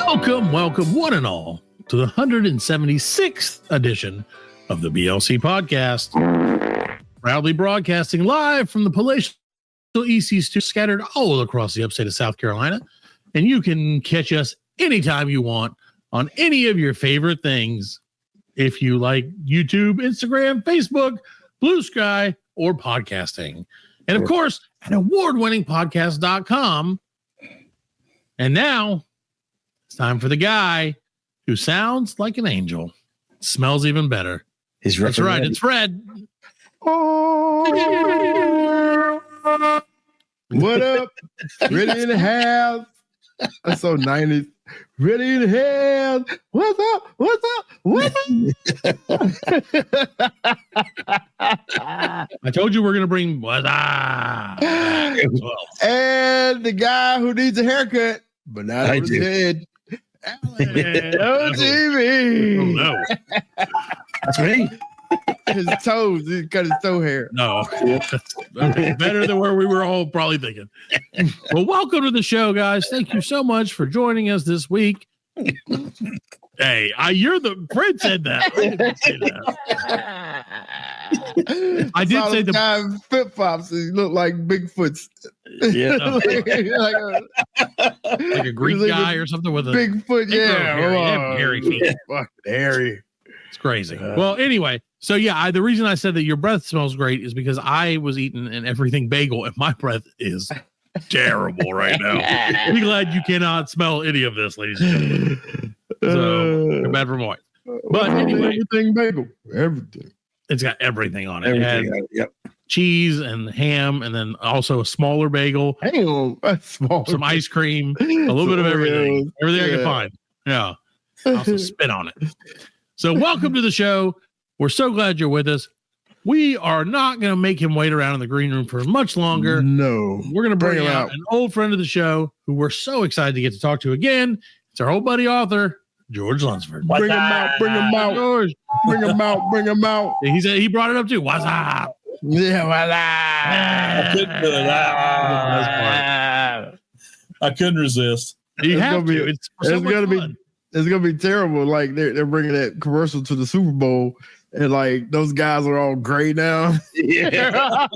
Welcome, one and all, to the 176th edition of the BLC podcast. Proudly broadcasting live from the palatial EC studio scattered all across the upstate of South Carolina. And you can catch us anytime you want on any of your favorite things. If you like YouTube, Instagram, Facebook, Blue Sky, or podcasting. And of course, at award-winning podcast.com. And now it's time for the guy who sounds like an angel. Smells even better. That's right. It's Fred. Oh, what up? Ready in the house. That's so 90s. Ready in the house. What's up? What's up? What's up? I told you we're going to bring what's up. And the guy who needs a haircut, but not on his head. Alan TV. Oh, no. That's me. His toes. He cut his toe hair. No. Okay, better than where we were all probably thinking. Well, welcome to the show, guys. Thank you so much for joining us this week. Hey, you're the Fred said that. I didn't say that. I did say the guy flip flops. He looked like Bigfoot's. Yeah, like a Greek guy or something with a Bigfoot. Yeah, hairy feet. Fucking hairy. It's crazy. Well, anyway, so yeah, the reason I said that your breath smells great is because I was eating an everything bagel, and my breath is terrible right now. Be glad you cannot smell any of this, ladies and gentlemen. So bad for my wife. But anyway, everything bagel, everything. It's got everything on it. Everything. It Yep. cheese and ham, and then also a smaller bagel. Hang on, some ice cream, a little bit of everything. Everything I can find. Yeah. Also spit on it. So welcome to the show. We're so glad you're with us. We are not going to make him wait around in the green room for much longer. No. We're going to bring out an old friend of the show who we're so excited to get to talk to again. It's our old buddy author, George Lunsford. Bring him out. Bring him out. George. Bring him out. Bring him out. He said he brought it up too. What's up? Yeah, what's I couldn't do that. I couldn't resist. You have to. It's gonna be. It's gonna be terrible. Like they're bringing that commercial to the Super Bowl, and like those guys are all gray now. Yeah.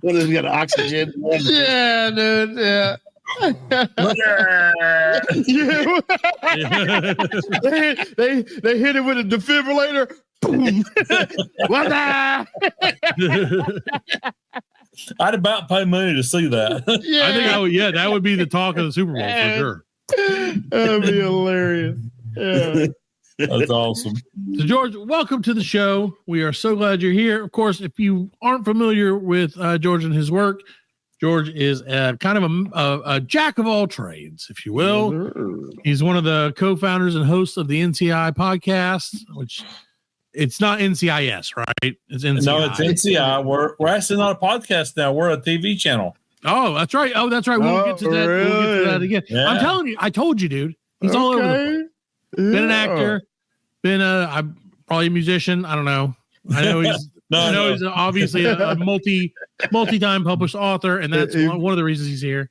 What is got oxygen? Yeah, dude. Yeah. they hit it with a defibrillator. Boom. I'd about pay money to see that. Yeah. I think that would be the talk of the Super Bowl for sure. That'd be hilarious. Yeah. That's awesome. So, George, welcome to the show. We are so glad you're here. Of course, if you aren't familiar with George and his work, George is kind of a jack of all trades, if you will. He's one of the co-founders and hosts of the NCI podcast, which it's not NCIS, right? It's NCI. No, it's NCI. We're actually not a podcast now. We're a TV channel. Oh, that's right. We'll get to that. Really? We'll get to that again. Yeah. I'm telling you, I told you, dude. He's all over the place. Been an actor, I'm probably a musician. I don't know. I know he's he's obviously a multi-time published author, and that's one of the reasons he's here.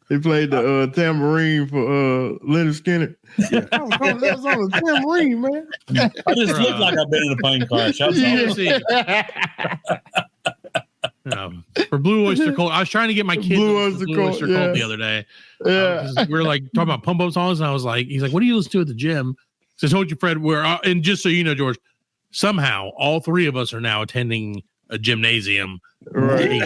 He played the tambourine for Leonard Skinner. Yeah. That was on the tambourine, man. I just look like I've been in a plane crash. For Blue Oyster Cult, I was trying to get my kids Blue Oyster Cult the other day. Yeah, we were like talking about pump up songs, and I was like, he's like, "What do you listen to at the gym?" So I told you, Fred, and just so you know, George, somehow all three of us are now attending a gymnasium. Right.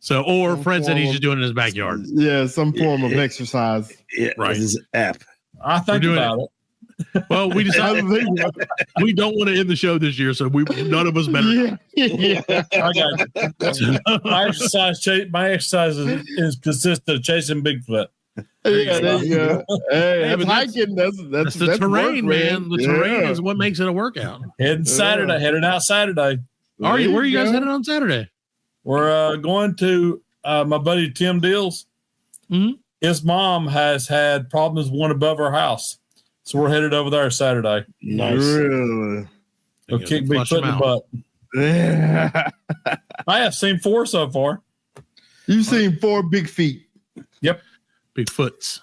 So, or Fred said he's just doing it in his backyard. Yeah, some form of exercise. Yeah, right. This is app. I think about it. Well, we decided we don't want to end the show this year, so none of us better. Yeah. I got you. My exercise consists of chasing Bigfoot. There you go. Hey, that's hiking. That's the terrain, work, man. The terrain is what makes it a workout. Heading out Saturday. Are you? Where are you guys headed on Saturday? We're going to my buddy Tim Deals. Mm-hmm. His mom has had problems with one above her house. So we're headed over there Saturday. Nice. Really? We'll kick Bigfoot in the butt. Yeah. I have seen 4 so far. You've seen 4 big feet. Yep. Bigfoots.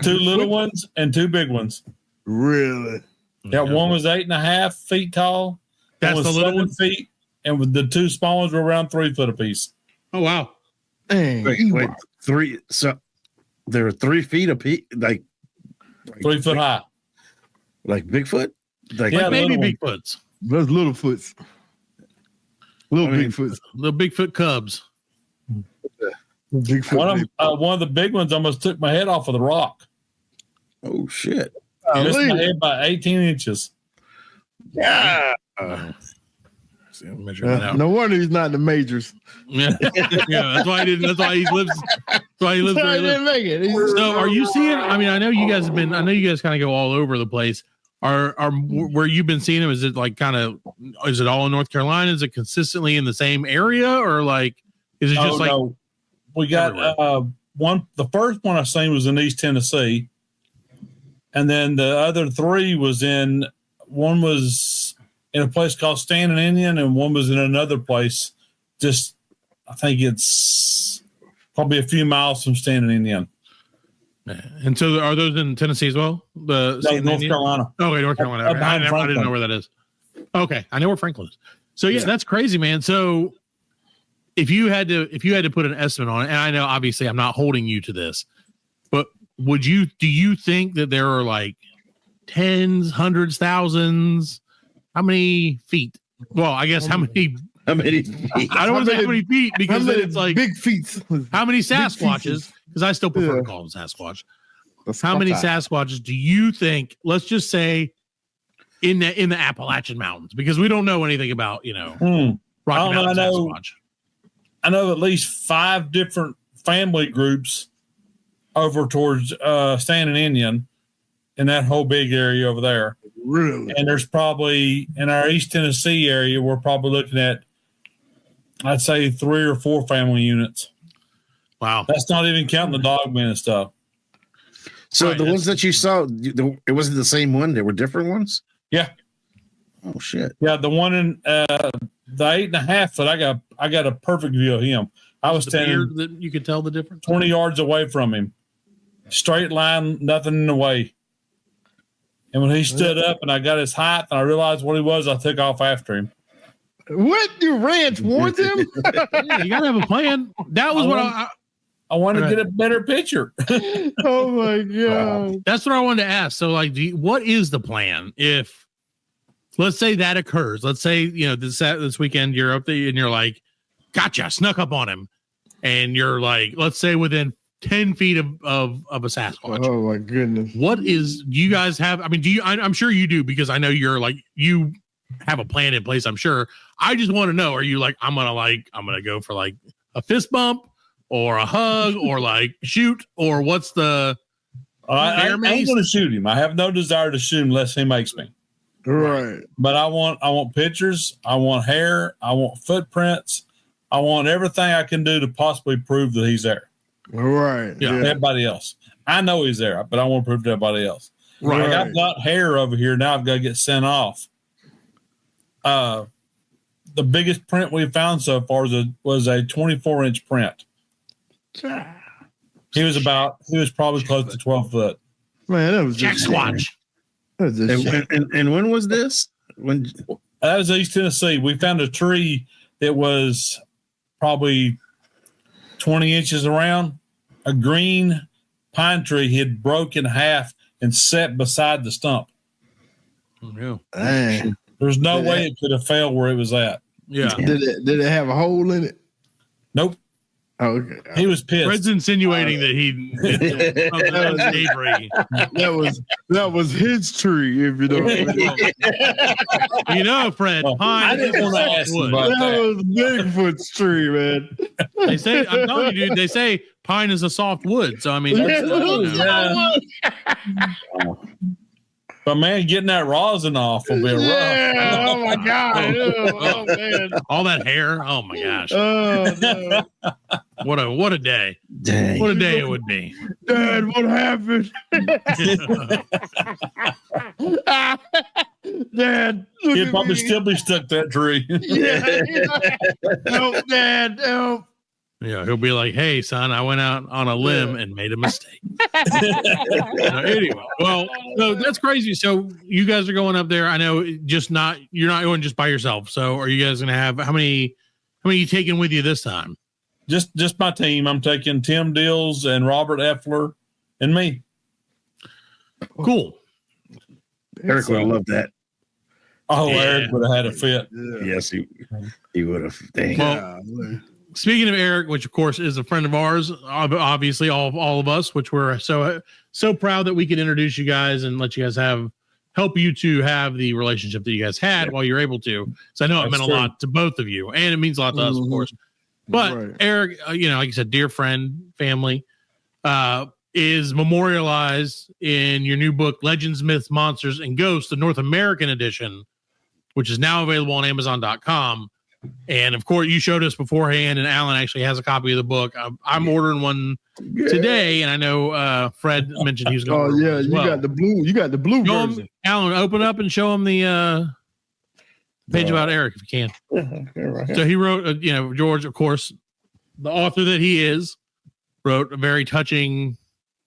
Two little ones and two big ones. Really? Yeah, one was 8.5 feet tall. That's one was the little 7 one? feet, and with the two small ones were around 3 foot apiece. Oh, wow. Dang, Wait, 3. So there are 3 feet apiece, like 3 foot high. like Bigfoot. Like, Yeah, Like maybe little Bigfoots. Those Littlefoots. Little Bigfoots. Little Bigfoot cubs. Bigfoot. One of the big ones almost took my head off of the rock. oh shit! Missed my head by 18 inches. Yeah. See, I'm measuring that out. No wonder he's not in the majors. Yeah, yeah. That's why he didn't. That's why he lives. That's why he lives where he lives. Didn't make it. So, are you seeing? I mean, I know you guys have been. I know you guys kind of go all over the place. Are where you've been seeing them? Is it like kind of? Is it all in North Carolina? Is it consistently in the same area, or like? Is it just like? No. We got one. The first one I seen was in East Tennessee, and then the other 3 was in. One was in a place called Standing Indian, and one was in another place. Just, I think it's probably a few miles from Standing Indian. And so, are those in Tennessee as well? No, North Carolina. Okay, North Carolina. I didn't know where that is. Okay, I know where Franklin is. So yeah, that's crazy, man. So if you had to put an estimate on it, and I know obviously I'm not holding you to this, but do you think that there are like tens, hundreds, thousands? How many feet? Well, I guess how many? How many? I don't want to say how many feet because then it's like big feet. how many Sasquatches? Because I still prefer to call them Sasquatch. How many Sasquatches do you think? Let's just say in the Appalachian Mountains, because we don't know anything about Rocky Mountain Sasquatch. I know at least 5 different family groups over towards Standing Indian in that whole big area over there. Really? And there's probably in our East Tennessee area, we're probably looking at, I'd say 3 or 4 family units. Wow. That's not even counting the dogmen and stuff. So Right, the ones that you saw, it wasn't the same one. They were different ones. Yeah. Oh shit. Yeah. The one in the 8.5 foot, I got a perfect view of him. I was standing that you could tell the difference. 20 yards away from him. Straight line, nothing in the way. And when he stood up and I got his height and I realized what he was, I took off after him. What? You ran towards him? Yeah, you gotta have a plan. That was I wanted to get a better picture. Oh my god! That's what I wanted to ask. So, like, what is the plan if, let's say that occurs? Let's say this weekend you're up there and you're like, gotcha, snuck up on him, and you're like, let's say within 10 feet of a Sasquatch. Oh my goodness! What is? Do you guys have? I mean, I'm sure you do because I know you're like you have a plan in place. I'm sure. I just want to know: are you like I'm gonna go for like a fist bump or a hug or like shoot or what's the? I'm going to shoot him. I have no desire to shoot him unless he makes me. Right. But I want pictures. I want hair. I want footprints. I want everything I can do to possibly prove that he's there. Right. Yeah. Everybody else. I know he's there, but I want to prove to everybody else. Right. Like I've got hair over here. Now I've got to get sent off. The biggest print we've found so far was a 24-inch print. He was probably close to 12 foot. Man, that was Jack just Squatch. That was just And when was this? When? That was East Tennessee. We found a tree that was probably 20 inches around. A green pine tree had broke in half and set beside the stump. Yeah. Dang. There's no way it could have fell where it was at. Yeah. Did it have a hole in it? Nope. Oh, okay. He was pissed. Fred's insinuating that he unsavory. That was his tree, if you don't Fred, Well, pine. I didn't want to ask him about that that. was Bigfoot's tree, man. They say, I'm telling you, dude, they say pine is a soft wood. So I mean, But man, getting that rosin off will be rough. Yeah, oh my god. Oh man. all that hair. Oh my gosh. Oh no. What a day. Dang. What a day it would be. Dad, what happened? Dad, look He'd at probably me. still be stuck to that tree. Yeah. Help, Dad, help. Yeah, he'll be like, "Hey, son, I went out on a limb and made a mistake." Anyway, well, so that's crazy. So you guys are going up there. I know, you're not going just by yourself. So are you guys going to have how many are you taking with you this time? Just my team. I'm taking Tim Dills and Robert Effler and me. Cool. Eric would have loved that. Oh, Yeah. Eric would have had a fit. Yes, he would have. Dang. Well, speaking of Eric, which of course is a friend of ours, obviously all of us, which we're so proud that we could introduce you guys and let you guys help you to have the relationship that you guys had while you're able to. So I know it meant a lot to both of you, and it means a lot to us, of course. But Eric, like you said, dear friend, family, is memorialized in your new book, Legends, Myths, Monsters, and Ghosts, the North American edition, which is now available on Amazon.com. And of course, you showed us beforehand, and Alan actually has a copy of the book. I'm ordering one today, and I know Fred mentioned he was going. Oh yeah, you got the blue. You got the blue version. Alan, open up and show him the page about Eric if you can. So he wrote, George, of course, the author that he is, wrote a very touching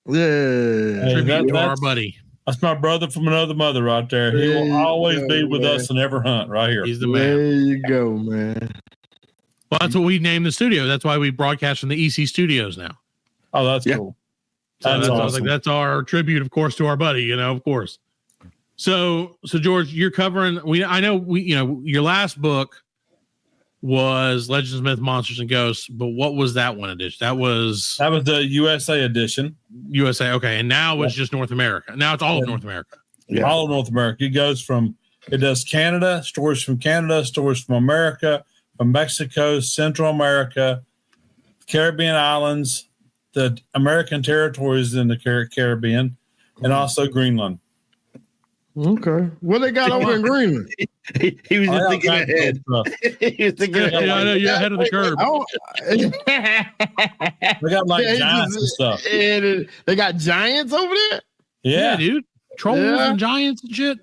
tribute to our buddy. That's my brother from another mother right there. He will always be with us and ever hunt right here. He's the man. There you go, man. Well, that's what we named the studio. That's why we broadcast from the EC studios now. Oh, that's cool. So That's awesome. awesome. That's our tribute, of course, to our buddy, of course. So George, you're covering, your last book was Legends, Myth, Monsters, and Ghosts, but what was that one edition? That was the USA edition. USA. Okay. And now it's just North America. Now it's all of North America. Yeah. All of North America. It does Canada, stories from Canada, stories from America, from Mexico, Central America, Caribbean islands, the American territories in the Caribbean, and also Greenland. Okay. What they got over in Greenland? He was just thinking ahead. He was thinking ahead. I know you're ahead of the curve. They got giants and stuff. They got giants over there? Yeah, dude. Trolls and giants and shit.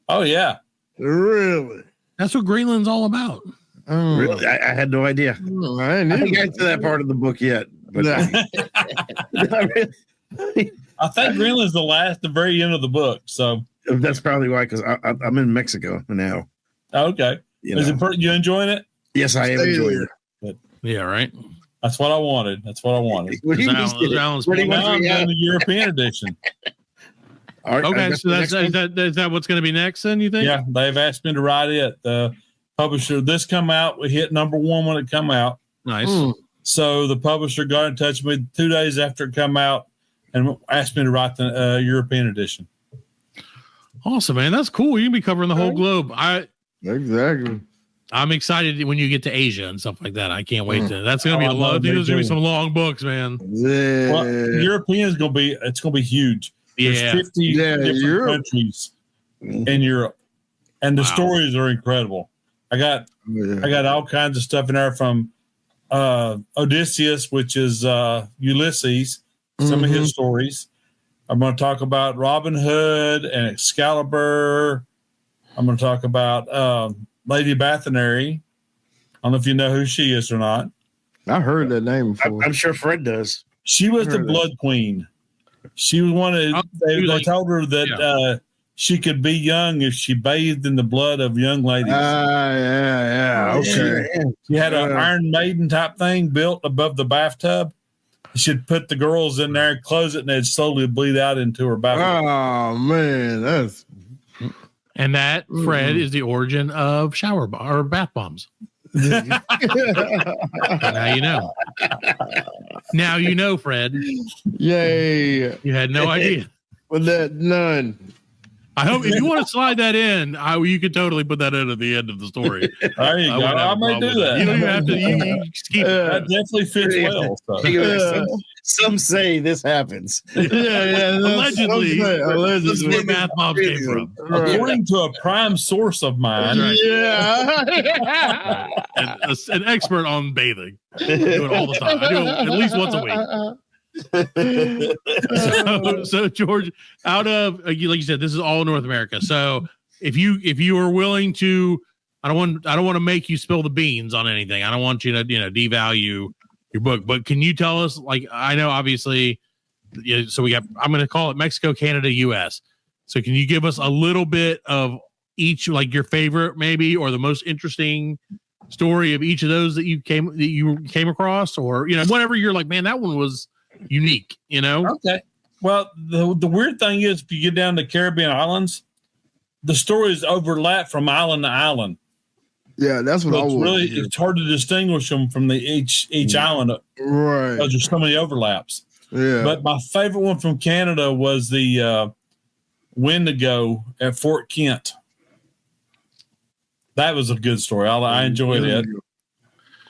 Oh, yeah. Really? That's what Greenland's all about. Really? I had no idea. I didn't get to that part of the book yet. But I think Greenland's the very end of the book. So that's probably why, because I'm in Mexico now. Okay. You enjoying it? Yes, I am enjoying it. Yeah, right. That's what I wanted. I'm doing the European edition. Okay, so is that what's going to be next? Then you think? Yeah, they've asked me to write it. The publisher, this come out, we hit number 1 when it come out. Nice. So the publisher got in touch with me 2 days after it come out and asked me to write the European edition. Awesome, man. That's cool. You can be covering the whole globe. Exactly. I'm excited when you get to Asia and stuff like that. I can't wait to. That's going to be a lot. There's going to be some long books, man. Yeah. Well, European is going to be huge. There's 50 different countries in Europe, and the stories are incredible. I got all kinds of stuff in there from Odysseus, which is Ulysses, some of his stories. I'm going to talk about Robin Hood and Excalibur. I'm going to talk about Lady Bathory. I don't know if you know who she is or not. I heard that name before. I'm sure Fred does. She was the Blood Queen. She was one of they told her that she could be young if she bathed in the blood of young ladies. Okay. She had an Iron Maiden type thing built above the bathtub. She'd put the girls in there and close it, and they'd slowly bleed out into her bathtub. Oh man, and that Fred is the origin of or bath bombs. Now you know. Now you know, Fred. Yay! You had no idea. With that, none. I hope if you want to slide that in, you could totally put that in at the end of the story. There you go. I might do that. You don't even have to. You just keep that definitely fits well. Some say this happens. Allegedly, this is where math moms came from. According to a prime source of mine. An expert on bathing. I do it all the time. I do it at least once a week. So George, out of like you said, this is all North America. So if you are willing to, I don't want to make you spill the beans on anything. I don't want you to devalue your book. But can you tell us, like, I know obviously, yeah, so we got, I'm going to call it Mexico, Canada, US. So can you give us a little bit of each, like your favorite maybe, or the most interesting story of each of those that you came across, or, you know, whatever you're like, man, that one was unique, you know? Okay. Well, the weird thing is, if you get down to Caribbean islands, the stories overlap from island to island. Yeah, that's what It's hard to distinguish them from each island, right? Because there's so many overlaps. Yeah. But my favorite one from Canada was the Wendigo at Fort Kent. That was a good story. I enjoyed it.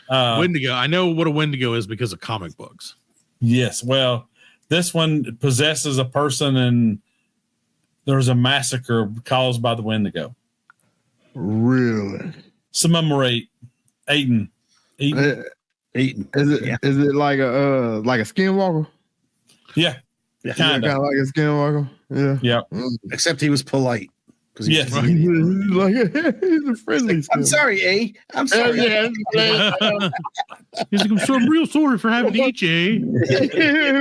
Wendigo. I know what a Wendigo is because of comic books. Yes. Well, this one possesses a person, and there was a massacre caused by the Wendigo. Really? Some of them were eaten. Is it like a skinwalker? Yeah. Kind of like a skinwalker. Yeah. Yeah. Except he was polite. Yes. He's a friendly. I'm sorry, A. I'm sorry. He's like, I'm real sorry for having to eat you.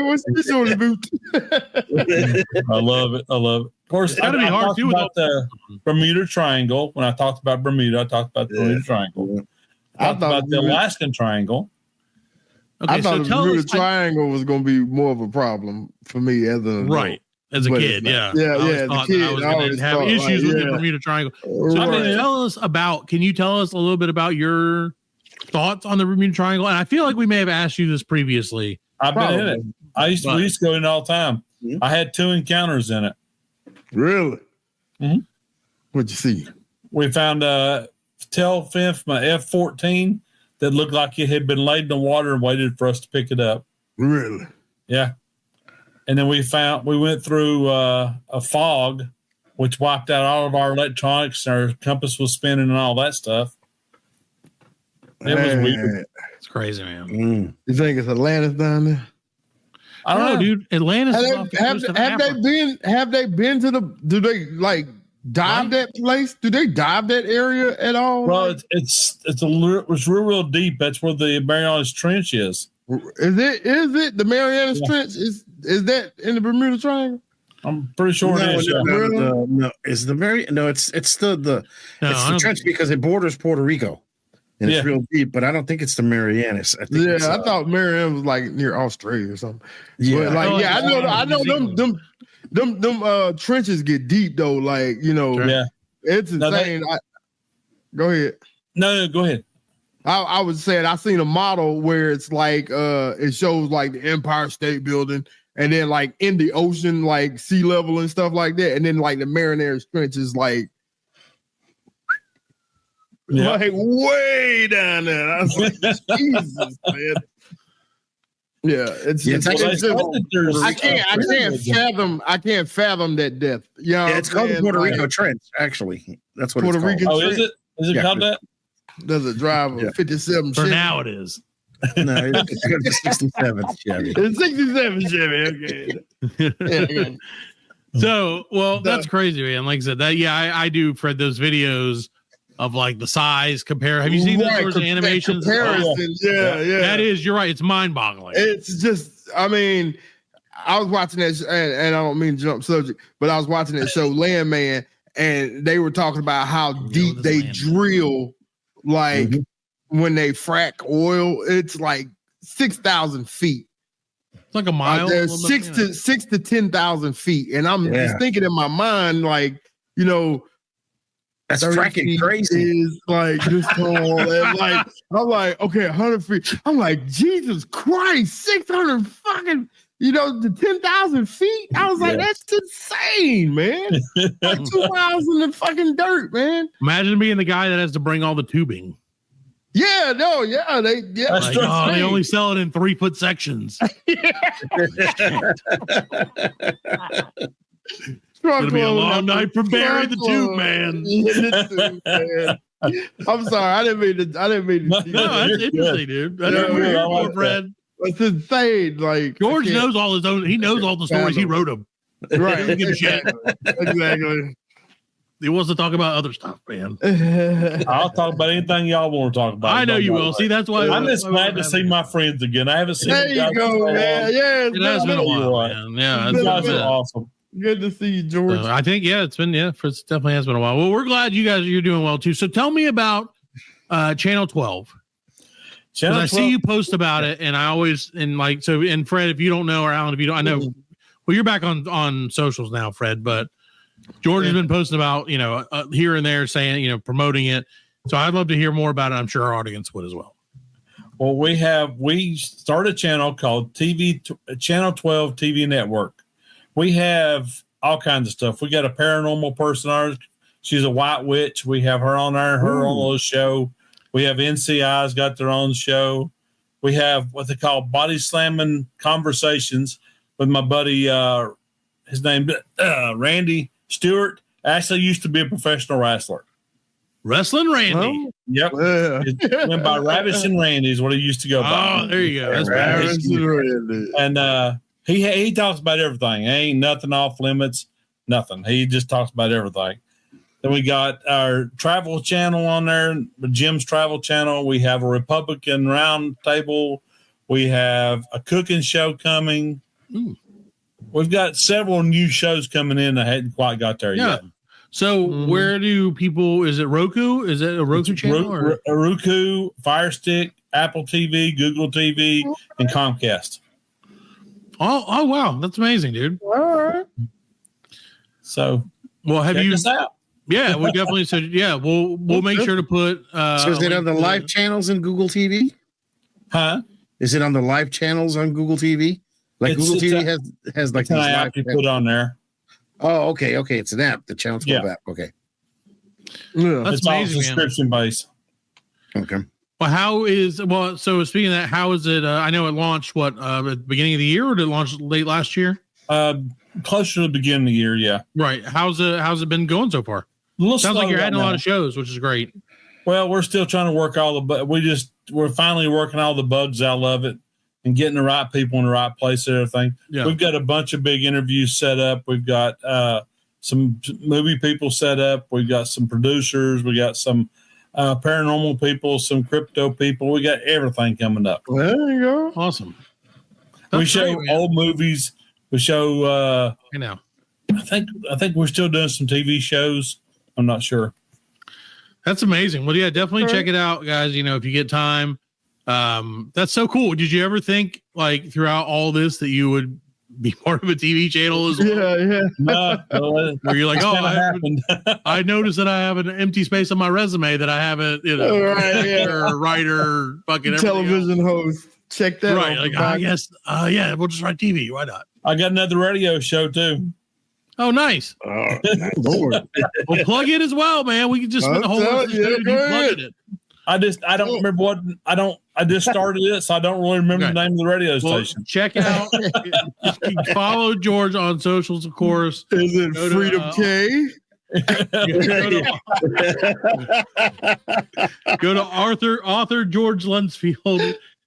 What's this on the boot? I love it. Of course, it's gotta be hard too about the Bermuda Triangle. When I talked about Bermuda, I talked about the Bermuda Triangle. I talked about the Alaskan Triangle. Okay, I thought the Bermuda Triangle was going to be more of a problem for me as a as a kid. Yeah, as a kid, I was going to have issues with the Bermuda Triangle. So I mean, can you tell us a little bit about your thoughts on the Bermuda Triangle? And I feel like we may have asked you this previously. I've been in it. We used to go in all the time. Mm-hmm. I had 2 encounters in it. Really? Mm-hmm. What'd you see? We found a tail fin from an F-14 that looked like it had been laid in the water and waited for us to pick it up. Really? Yeah. And then we went through a fog, which wiped out all of our electronics. Our compass was spinning and all that stuff. It was weird. It's crazy, man. You think it's Atlantis down there? I don't know, dude. Atlantis. Have they been to the? Do they like dive that place? Do they dive that area at all? Well, it was real deep. That's where the Marianas Trench is. Is it the Marianas Trench? Is that in the Bermuda Triangle? I'm pretty sure it is. No, it's the trench because it borders Puerto Rico. And it's real deep, but I don't think it's the Marianas. I thought Marianas was like near Australia or something. Yeah, but I know them trenches get deep though. Like, you know, it's insane. Go ahead. No, go ahead. I was saying I seen a model where it's like it shows like the Empire State Building, and then like in the ocean, like sea level and stuff like that, and then like the Marianas Trench is like. Yeah. Like way down there. I was like, Jesus, man. Yeah, it's just, I can't fathom that depth. It's called the Puerto Rico Trench, actually. That's what Puerto it's called. Is it? Is it called that? Does it drive a 57 For now it is. No, it's a 67 Chevy. It's 67 Chevy, okay. So, well, that's crazy, man. Like I said, I do, Fred, those videos of like the size compare. Have you seen those animations? Comparison, yeah. That is, you're right. It's mind-boggling. It's just, I mean, I was watching that, and I don't mean to jump subject, but I was watching that show Landman, and they were talking about how deep they drill, like when they frack oil. It's like 6,000 feet. It's like a mile. There's 6 to 10,000 feet, and I'm just thinking in my mind, like, you know. That's freaking crazy. Is like this tall, and like I'm like, okay, 100 feet. I'm like, Jesus Christ, 600 fucking, the 10,000 feet. I was like, that's insane, man. Like 2 miles in the fucking dirt, man. Imagine being the guy that has to bring all the tubing. Yeah, no, they only sell it in 3-foot sections. It's gonna be a long night for Barry the Tube Man. I'm sorry, I didn't mean to. No, that's interesting, dude. That's weird, Fred. It's insane. Like George knows all his own. He knows all the stories. He wrote them. Right. Exactly. He wants to talk about other stuff, man. I'll talk about anything y'all want to talk about. I know you will. See, that's why I'm just glad to see my friends again. I haven't seen There you go, man. Yeah, it has been a while, man. Yeah, you guys are awesome. Good to see you, George. I think it definitely has been a while. Well, we're glad you're doing well too. So tell me about Channel 12. Because I see you post about it, and I always and Fred, if you don't know, or Alan, if you don't, I know. Well, you're back on socials now, Fred, but George has been posting about here and there, saying promoting it. So I'd love to hear more about it. I'm sure our audience would as well. Well, we started a channel called Channel 12 TV Network. We have all kinds of stuff. We got a paranormal person. She's a white witch. We have her on there, her on the show. We have NCI's got their own show. We have what they call body slamming conversations with my buddy. His name Randy Stewart. Actually used to be a professional wrestler. Wrestling Randy. Oh, yep. Yeah. Went by Ravishing Randy is what he used to go by. Oh, there you go. That's Ravishing Randy. And he talks about everything. Ain't nothing off limits. Nothing. He just talks about everything. Then we got our travel channel on there, Jim's Travel Channel. We have a Republican Round Table. We have a cooking show coming. Ooh. We've got several new shows coming in that hadn't quite got there yet. So where do people? Is it Roku? Is it a Roku channel? Roku, Fire Stick, Apple TV, Google TV, and Comcast. Oh wow, that's amazing, dude. All right. So, well, have check you? us out. Yeah, we definitely said. Yeah, we'll make sure to put. So is it on the live channels in Google TV? Huh? Is it on the live channels on Google TV? Like Google TV has like these live you put on there. Oh, okay. It's an app. The Channel 12 app. Okay. Yeah. That's It's all amazing, subscription based. Okay. Well, so speaking of that, how is it? I know it launched at the beginning of the year, or did it launch late last year? Closer to the beginning of the year, yeah. Right. How's it been going so far? Sounds like you're adding a lot of shows, which is great. Well, we're still trying to work all the we're finally working all the bugs out of it and getting the right people in the right place and everything. Yeah. We've got a bunch of big interviews set up. We've got some movie people set up. We've got some producers. We got some paranormal people, some crypto people. We got everything coming up. There you go. Awesome. We show old movies. We show. I know. I think we're still doing some TV shows. I'm not sure. That's amazing. Well, yeah, definitely check it out, guys. If you get time. That's so cool. Did you ever think, like, throughout all this, that you would be part of a TV channel as well? Yeah. No, where you're like, I noticed that I have an empty space on my resume that I haven't, writer, fucking television host. Check that right. Like, I guess, we'll just write TV. Why not? I got another radio show too. Oh, nice. Oh, Lord. Well, plug it as well, man. We can just spend the whole episode plugging it. I don't remember what I just started it, so I don't really remember the name of the radio station. Check out. Follow George on socials, of course. Is it Freedom K? Go to author George Lunsford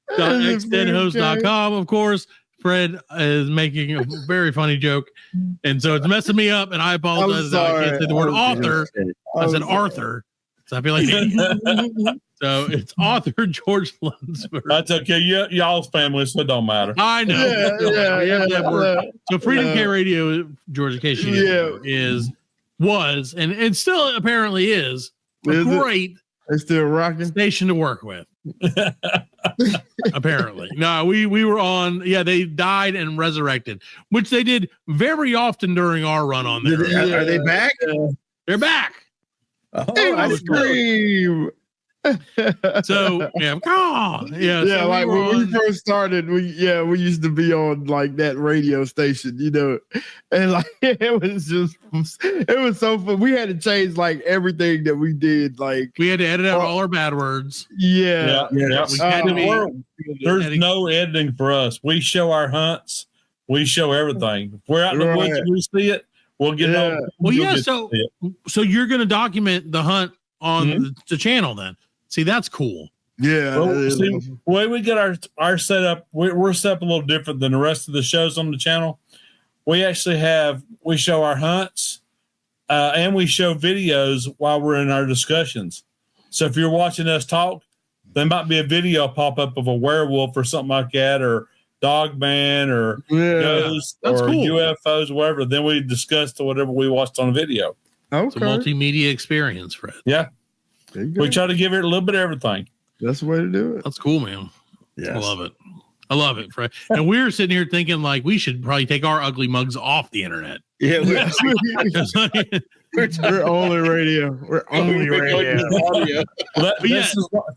xdenhost.com. Of course, Fred is making a very funny joke, and so it's messing me up, and I apologize that I can't say the word author. I said Arthur, so I feel like so it's author George Lunsford. That's okay. Y'all's family, so it don't matter. I know. Yeah. So Freedom K Radio, George, in case you didn't know, was and still apparently is a great It's still rocking station to work with. Apparently. No, we were on, they died and resurrected, which they did very often during our run on there. Are they back? They're back. I scream. So like when we first started, we used to be on like that radio station, and like it was so fun. We had to change like everything that we did. Like we had to edit out all our bad words. Yeah. We had to there's no editing for us. We show our hunts. We show everything. If we're out in the woods and we see it, we'll get it on. Well, so you're going to document the hunt on the channel then. See, that's cool. Yeah. Well, the way we get our setup, we're set up a little different than the rest of the shows on the channel. We actually we show our hunts. and we show videos while we're in our discussions. So if you're watching us talk, there might be a video pop up of a werewolf or something like that, or Dogman, or ghosts, or cool. UFOs, whatever. Then we discuss whatever we watched on the video. Okay. It's a multimedia experience, Fred. Yeah. We try to give it a little bit of everything. That's the way to do it. That's cool, man. Yeah, I love it, Fred. And we're sitting here thinking like we should probably take our ugly mugs off the internet. Yeah, we're only radio. We're only radio. Well,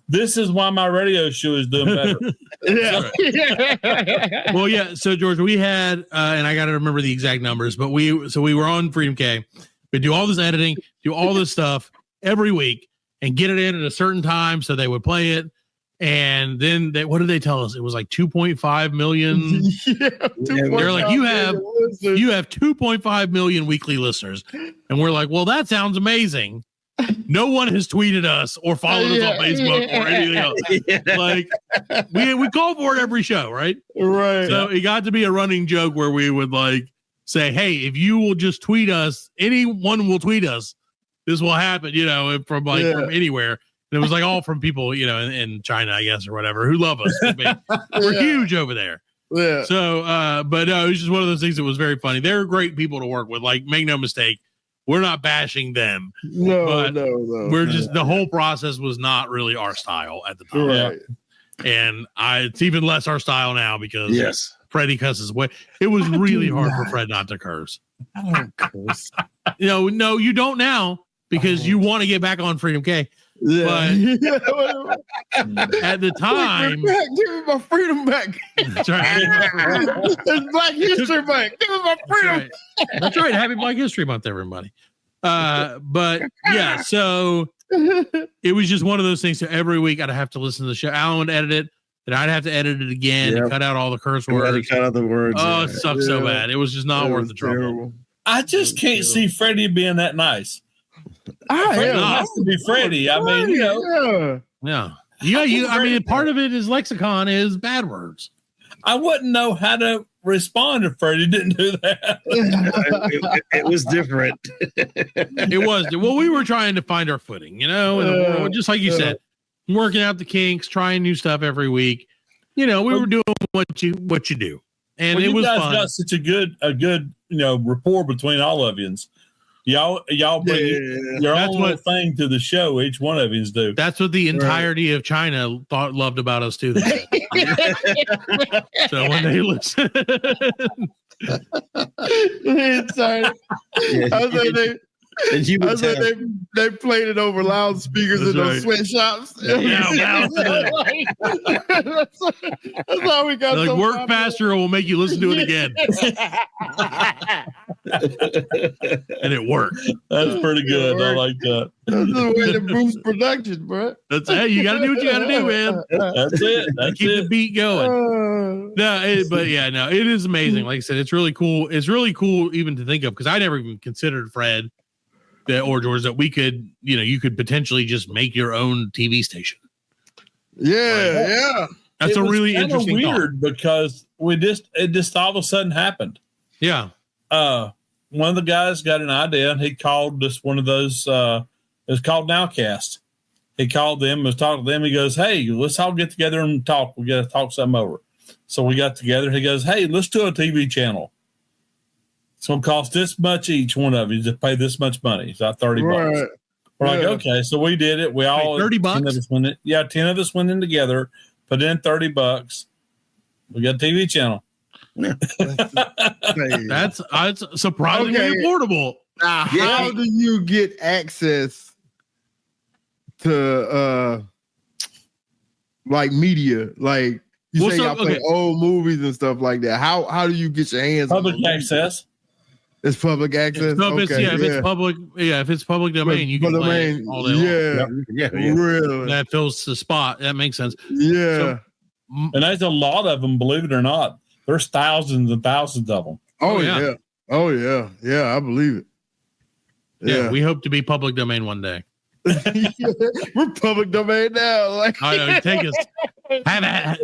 this is why my radio show is doing better. Yeah. Well, yeah. So George, we had, and I got to remember the exact numbers, but we were on Freedom K. We do all this editing, do all this stuff every week, and get it in at a certain time so they would play it. And then what did they tell us? It was like 2.5 million. They're like, you have 2.5 million weekly listeners. And we're like, well, that sounds amazing. No one has tweeted us or followed us on Facebook or anything else. Like we call for it every show, right? Right. So it got to be a running joke where we would like say, hey, if you will just tweet us, anyone will tweet us. This will happen, from anywhere. And it was like all from people, in China, I guess, or whatever, who love us. We're huge over there. Yeah. So, but no, it was just one of those things that was very funny. They're great people to work with. Like, make no mistake, we're not bashing them. No. We're just, the whole process was not really our style at the time. Right. And it's even less our style now because Freddie cusses away. It was really hard for Fred not to curse. I don't curse. No, you don't now because you want to get back on Freedom K. Yeah. But at the time, give me my freedom back. That's right. It's Black History Month. Give me my freedom. That's right. Happy Black History Month, everybody. But yeah, so it was just one of those things. So every week I'd have to listen to the show. Alan would edit it, and I'd have to edit it again and cut out all the curse words. Cut out the words. Oh, it sucked so bad. It was just not worth the trouble. Terrible. I just can't see Freddie being that nice. Freddie has to be Freddie. I mean, Yeah. I mean, part of it is lexicon is bad words. I wouldn't know how to respond if Freddie didn't do that. It was different. It was. Well, we were trying to find our footing, and just like you said, working out the kinks, trying new stuff every week. We were doing what you do, and it was fun. You guys got such a good rapport between all of you. Y'all bring your own little thing to the show. Each one of you do. That's what the entirety of China loved about us too. So when they listen, they played it over loudspeakers in those sweatshops. That's how we got. Like, work faster, or we'll make you listen to it again. And it worked. That's pretty good. I like that. That's the way to boost production, bro. That's it. You got to do what you got to do, man. That's it. Keep the beat going. It is amazing. Like I said, it's really cool. It's really cool even to think of, because I never even considered, Fred, or George, that we could, you could potentially just make your own TV station. Yeah. That's a really interesting weird thought. Because it just all of a sudden happened. Yeah. One of the guys got an idea, and he called this one of those. It was called Nowcast. He called them, was talking to them. He goes, "Hey, let's all get together and talk. We got to talk something over." So we got together. He goes, "Hey, let's do a TV channel. It's going to cost this much each one of you to pay this much money. It's about $30 bucks." We're like, okay. So we did it. We all $30. 10 of us went in. Yeah, 10 of us went in together. Put in $30. We got a TV channel. That's surprisingly affordable. Now, how do you get access to like media? Like you say, y'all play old movies and stuff like that. How do you get your hands public on access? It's public access. If it's public domain, you can play it all day long. Yeah. Really. That fills the spot. That makes sense. Yeah. And there's a lot of them, believe it or not. There's thousands and thousands of them. Oh yeah. I believe it. Yeah, we hope to be public domain one day. We're public domain now. Like, I know, take us.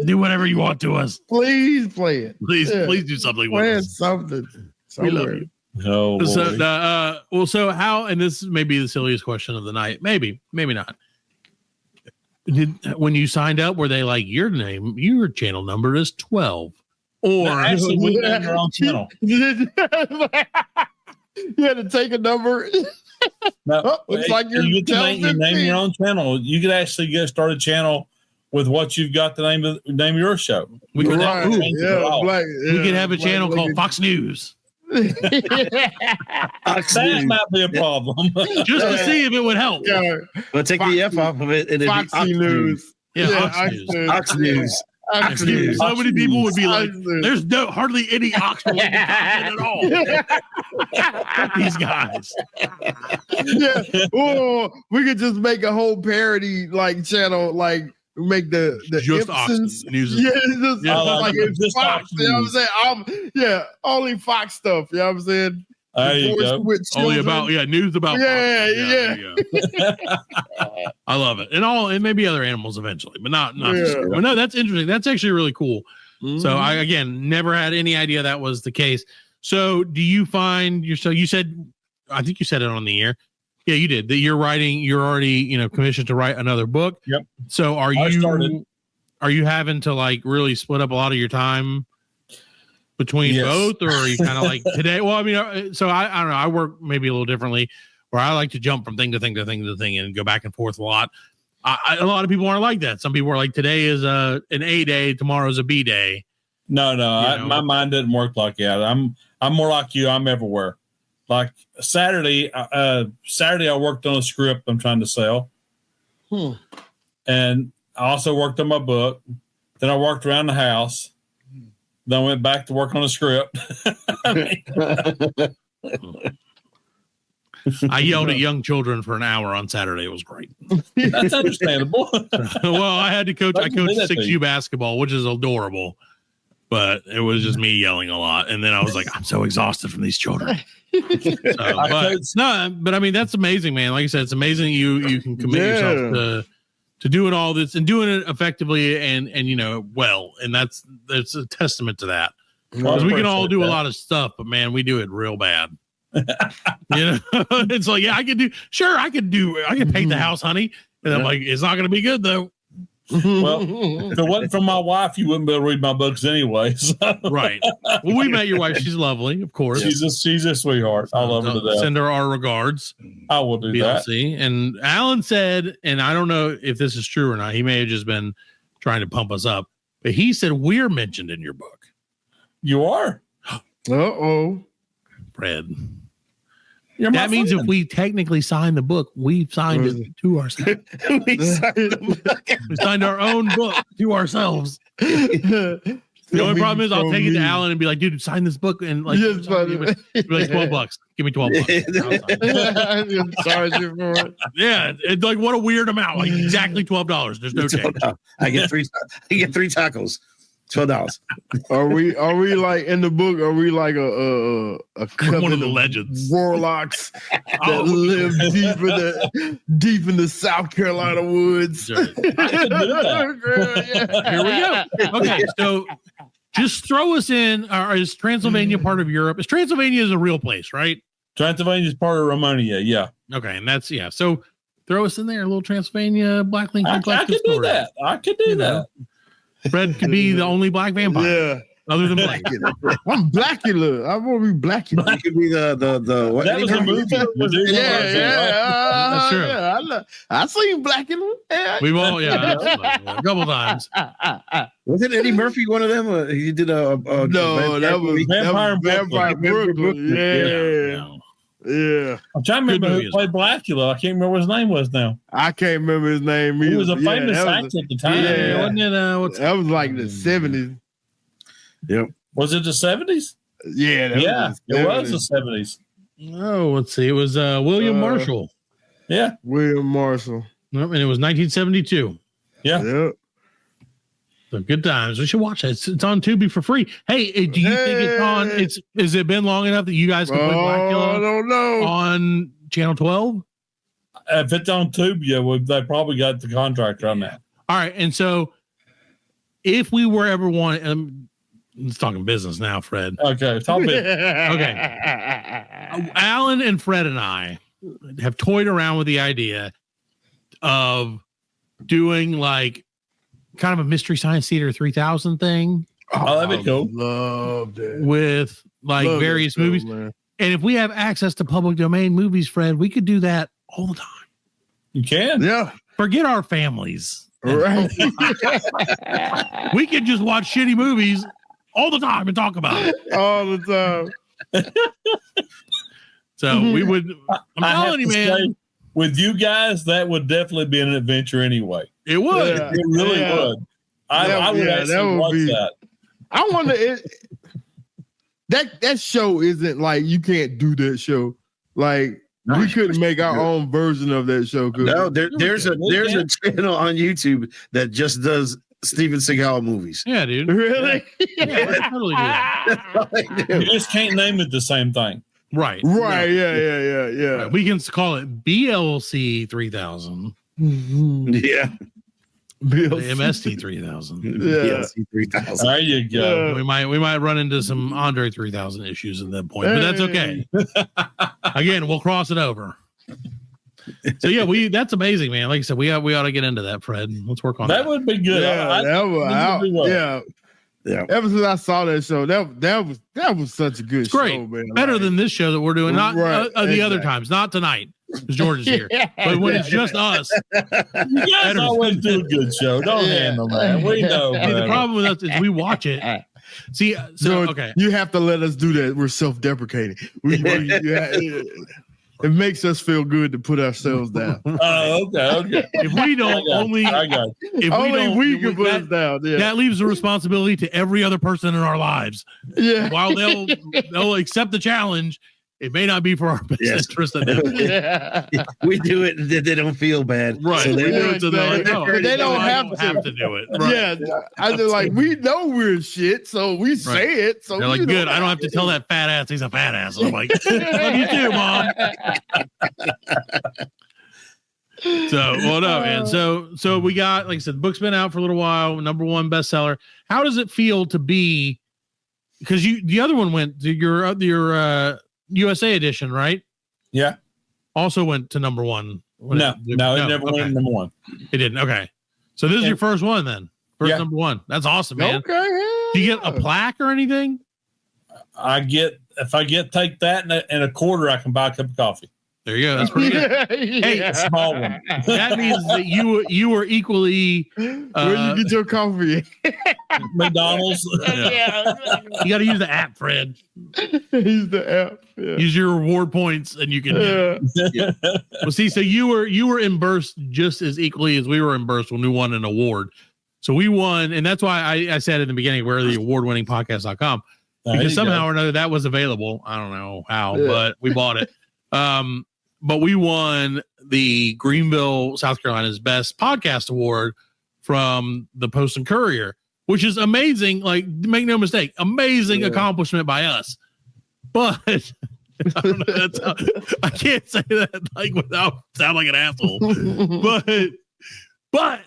Do whatever you want to us. Please play it. Please do something with us. Something. We love you. Oh, so how? And this may be the silliest question of the night. Maybe not. When you signed up, were they like your channel number is 12, or actually we named our own channel? You had to take a number. No, looks like you name your own channel. You could actually start a channel with what you've got the name of your show. We could have a channel called Fox News. That might be a problem. Just to see if it would help. Yeah. But take the F off of it. And Foxy News. Ox News. So many people would be like, "There's hardly any ox related content at all." These guys. Yeah. Oh, we could just make a whole parody channel, make the just Ibsens. News. Yeah, just just Fox. You know what I'm saying? Only Fox stuff. You know what I'm saying? There you go. Only about news about yeah. I love it, and maybe other animals eventually, but not. But no, that's interesting. That's actually really cool. Mm-hmm. So I never had any idea that was the case. So do you find yourself? You said, I think you said it on the air. Yeah, you did. That you're already commissioned to write another book. Yep. So are you having to really split up a lot of your time between both, or are you kind of like today? Well, I mean, so I don't know. I work maybe a little differently, where I like to jump from thing to thing to thing to thing and go back and forth a lot. A lot of people aren't like that. Some people are like, today is an A day, tomorrow's a B day. No, my mind doesn't work like that. I'm more like you. I'm everywhere. Like Saturday, I worked on a script I'm trying to sell, and I also worked on my book. Then I worked around the house. Then I went back to work on a script. I yelled at young children for an hour on Saturday. It was great. That's understandable. Well, I had to coach. I coached 6U basketball, which is adorable, but it was just me yelling a lot. And then I was like, I'm so exhausted from these children. But I mean, that's amazing, man. Like I said, it's amazing that you can commit yourself to doing all this and doing it effectively and well. And that's a testament to that. Because we can all do a lot of stuff, but man, we do it real bad. It's like, I could paint the house, honey. And I'm like, it's not going to be good though. Well, if it wasn't from my wife, you wouldn't be able to read my books anyway. So. Right. Well, we met your wife. She's lovely, of course. She's a sweetheart. I love her to death. Send her our regards. I will do BLC. That. And Alan said, and I don't know if this is true or not, he may have just been trying to pump us up, but he said we're mentioned in your book. You are. Uh-oh. Fred. That means if we technically sign the book, we've signed it to ourselves. We signed our own book to ourselves. The only problem is I'll take it to Alan and be like, dude, sign this book. And like, be like $12. Give me $12. Charge you for it. Yeah. It's like, what a weird amount. Like exactly $12. There's no change. I get three tacos. $12. Are we like in the book? Are we like a one of the legends warlocks that live deep in the South Carolina woods? Here we go. Okay, so just throw us in. Is Transylvania part of Europe? Is Transylvania a real place, right? Transylvania is part of Romania. Yeah. Okay, and that's So throw us in there, a little Transylvania Black Lincoln. I could do that. I could do that. Fred could be the only black vampire. Yeah. Other than black. I'm Blackula. I want to be Blackula. You could be the what? That was a movie. That's true. Yeah, I seen Blackula. Yeah. We've all, a couple times. Wasn't Eddie Murphy one of them? He did no, that was Vampire Brooklyn. Yeah. I'm trying to remember who played Blackula. I can't remember what his name was now. I can't remember his name either. He was a famous actor at the time. Yeah. Wasn't it, that was like the 70s. Yep. Was it the 70s? Yeah. It was the 70s. Oh, let's see. It was William Marshall. Yeah. William Marshall. Nope, and it was 1972. Yeah. Yep. So good times. We should watch it. It's on Tubi for free. Hey, do you think it's on? Has it been long enough that you guys can play Blackula? I don't know. On Channel 12? If it's on Tubi, they probably got the contract on that. All right, and so if we were ever Let's talking business now, Fred. Okay, talk business. Okay. Alan and Fred and I have toyed around with the idea of doing like kind of a Mystery Science Theater 3000 thing. Oh, that'd be cool. Love that. With like various movies. Man. And if we have access to public domain movies, Fred, we could do that all the time. You can. Yeah. Forget our families. Right. We could just watch shitty movies all the time and talk about it. All the time. So we would, I'm telling you, man. With you guys, that would definitely be an adventure anyway. It would. Yeah. It really would. I would actually watch that. I wonder that show isn't like you can't do that show. Like we couldn't make our own version of that show. No, there's a channel on YouTube that just does Steven Seagal movies. Yeah, dude. Really? Yeah, totally do that. You just can't name it the same thing. Right. Right. No. Yeah. Right. We can call it BLC 3000. Yeah. The MST 3000. Yeah. BLC 3000. There you go. We might run into some Andre 3000 issues at that point, but that's okay. Again, we'll cross it over. So yeah, that's amazing, man. Like I said, we ought to get into that, Fred. Let's work on that. That would be good. Yeah. Ever since I saw that show, that was such a good show, man. Better than this show that we're doing. Not the other times, not tonight, because George is here. But when it's just us, you guys always do a good show. Don't handle that. We know. See, the problem with us is we watch it. See, so George, okay, you have to let us do that. We're self-deprecating. It makes us feel good to put ourselves down. Oh, okay. If we don't, we can put us down. Yeah. That leaves the responsibility to every other person in our lives. Yeah. While they'll accept the challenge, it may not be for our best interest at that point. Yeah. We do it and they don't feel bad. Right. So they do it to they don't have to do it. Right. Yeah. I just like, we know we're shit, so we say it. So they're like, good. I don't have to tell that fat ass he's a fat ass. And I'm like, love you too, Mom. So, well, no, man. So we got, like I said, the book's been out for a little while, #1 bestseller. How does it feel to be? Because the other one went to your USA edition, right? Yeah. Also went to #1. No, it never went to #1. It didn't. Okay. So this is your first one then. First #1. That's awesome, man. Okay. Do you get a plaque or anything? If I take that and a quarter, I can buy a cup of coffee. There you go. That's pretty good. Hey, a small one. That means that you were equally. Where you get your coffee? McDonald's. Yeah. You got to use the app, Fred. Use the app. Yeah. Use your reward points, and you can. Yeah. Well, see, so you were in burst just as equally as we were in burst when we won an award. So we won, and that's why I said in the beginning, we're the award-winning podcast.com, because somehow or another that was available. I don't know how, but we bought it. But we won the Greenville, South Carolina's best podcast award from the Post and Courier, which is amazing. Like, make no mistake, amazing accomplishment by us. But I don't know, I can't say that like without sound like an asshole. But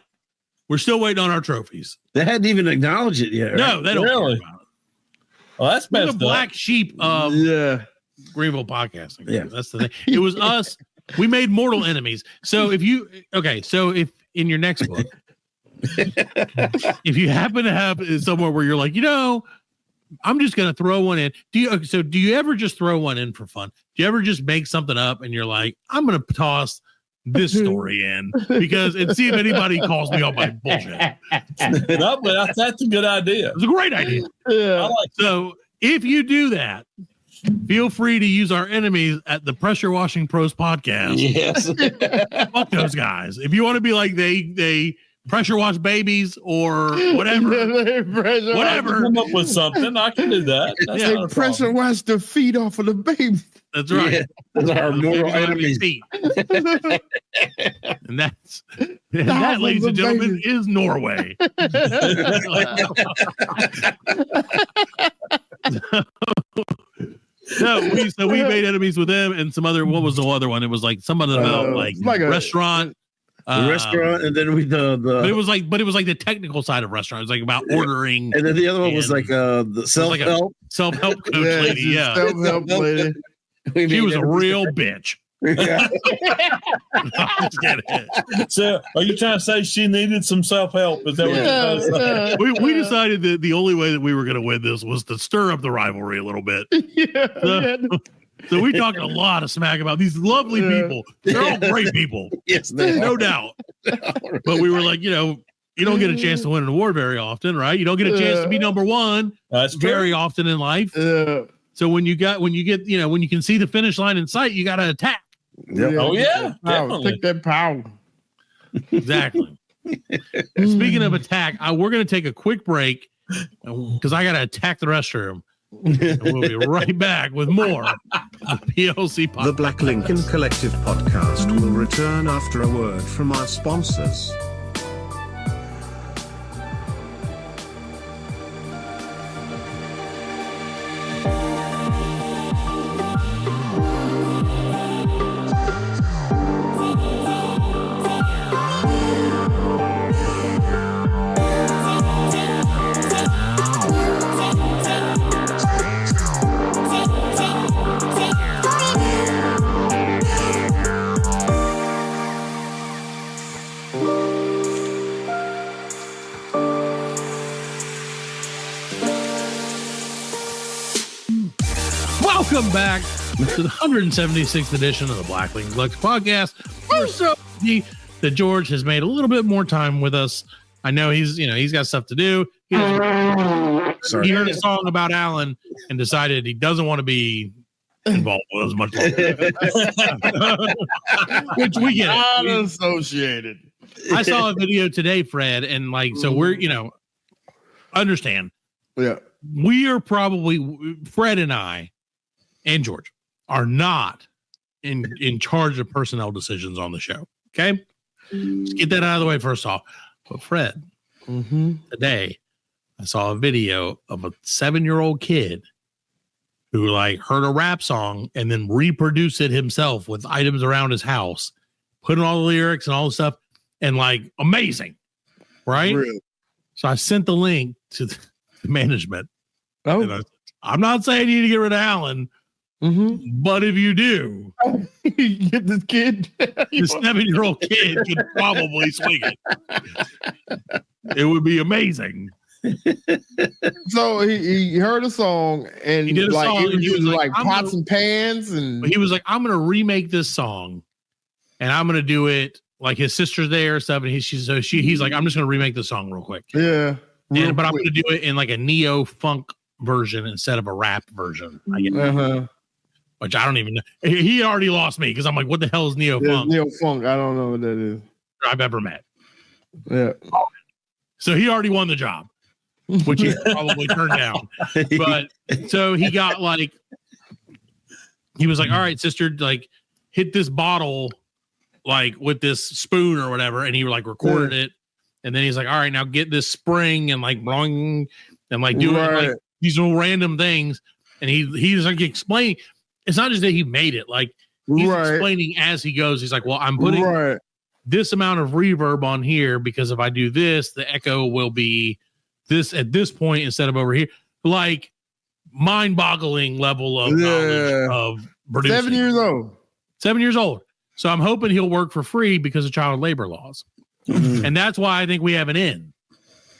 we're still waiting on our trophies. They hadn't even acknowledged it yet. Right? No, they don't really. Care about it. Well, that's we're the black sheep of Greenville podcasting. Yeah, that's the thing. It was us. We made mortal enemies. So if in your next book, if you happen to have somewhere where you're like, I'm just going to throw one in. Do you ever just throw one in for fun? Do you ever just make something up and you're like, I'm going to toss this story in and see if anybody calls me on my bullshit? No, but that's a good idea. It's a great idea. Yeah. So if you do that, feel free to use our enemies at the Pressure Washing Pros podcast. Yes. Fuck those guys. If you want to be like they pressure wash babies or whatever. Whatever. Come up with something. I can do that. They pressure wash the feet off of the baby. That's right. Yeah, those are our mortal enemies. And that, ladies and gentlemen, is Norway. We made enemies with them and some other. What was the other one? It was like some other about like a restaurant. The restaurant, and then but it was like the technical side of restaurant. It was like about ordering, and then the other one was like the self-help coach lady. Yeah, self-help lady. She was a real bitch. Yeah. So, are you trying to say she needed some self-help? Is that what you're trying to say? We decided that the only way that we were going to win this was to stir up the rivalry a little bit. So we talked a lot of smack about these lovely people. They're all great people. Yes, no doubt. But we were like, you don't get a chance to win an award very often, right? You don't get a chance to be number one. That's very often in life. So when you can see the finish line in sight, you got to attack. Yeah. Oh yeah, take that power. Exactly. Speaking of attack, we're going to take a quick break because I got to attack the restroom. And we'll be right back with more of PLC podcast. The Black Lincoln Collective podcast will return after a word from our sponsors. Welcome back to the 176th edition of the Black Lincoln Collective podcast. We're so happy that George has made a little bit more time with us. I know he's got stuff to do. He heard a song about Alan and decided he doesn't want to be involved with us much longer. Which we get it. Unassociated. I saw a video today, Fred, and so we're understand. Yeah. We are probably Fred and I and George are not in charge of personnel decisions on the show. Okay. Let's get that out of the way first off. But Fred, today I saw a video of a 7-year-old kid who heard a rap song and then reproduced it himself with items around his house, put in all the lyrics and all the stuff, and amazing. Right. Really? So I sent the link to the management. Oh, I'm not saying you need to get rid of Alan, but if you do, get this kid. this 7-year-old kid could probably swing it. It would be amazing. So he heard a song and he did a song. He was using like, pots and pans, and he was like, "I'm going to remake this song, and I'm going to do it like his sister's there or stuff." And he's like, "I'm just going to remake the song real quick." Yeah, but I'm going to do it in a neo funk version instead of a rap version. I get which I don't even know. He already lost me because I'm like, what the hell is neo funk? Neo funk. I don't know what that is. I've ever met. Yeah. So he already won the job, which he probably turned down. But so he got he was like, all right, sister, hit this bottle with this spoon or whatever. And he recorded it. And then he's like, all right, now get this spring and blowing and doing these little random things. And he's explaining. It's not just that he made it. He's explaining as he goes. He's like, well, I'm putting this amount of reverb on here because if I do this, the echo will be this at this point instead of over here. Mind-boggling level of knowledge of producing. 7 years old. 7 years old. So I'm hoping he'll work for free because of child labor laws. And that's why I think we have an in.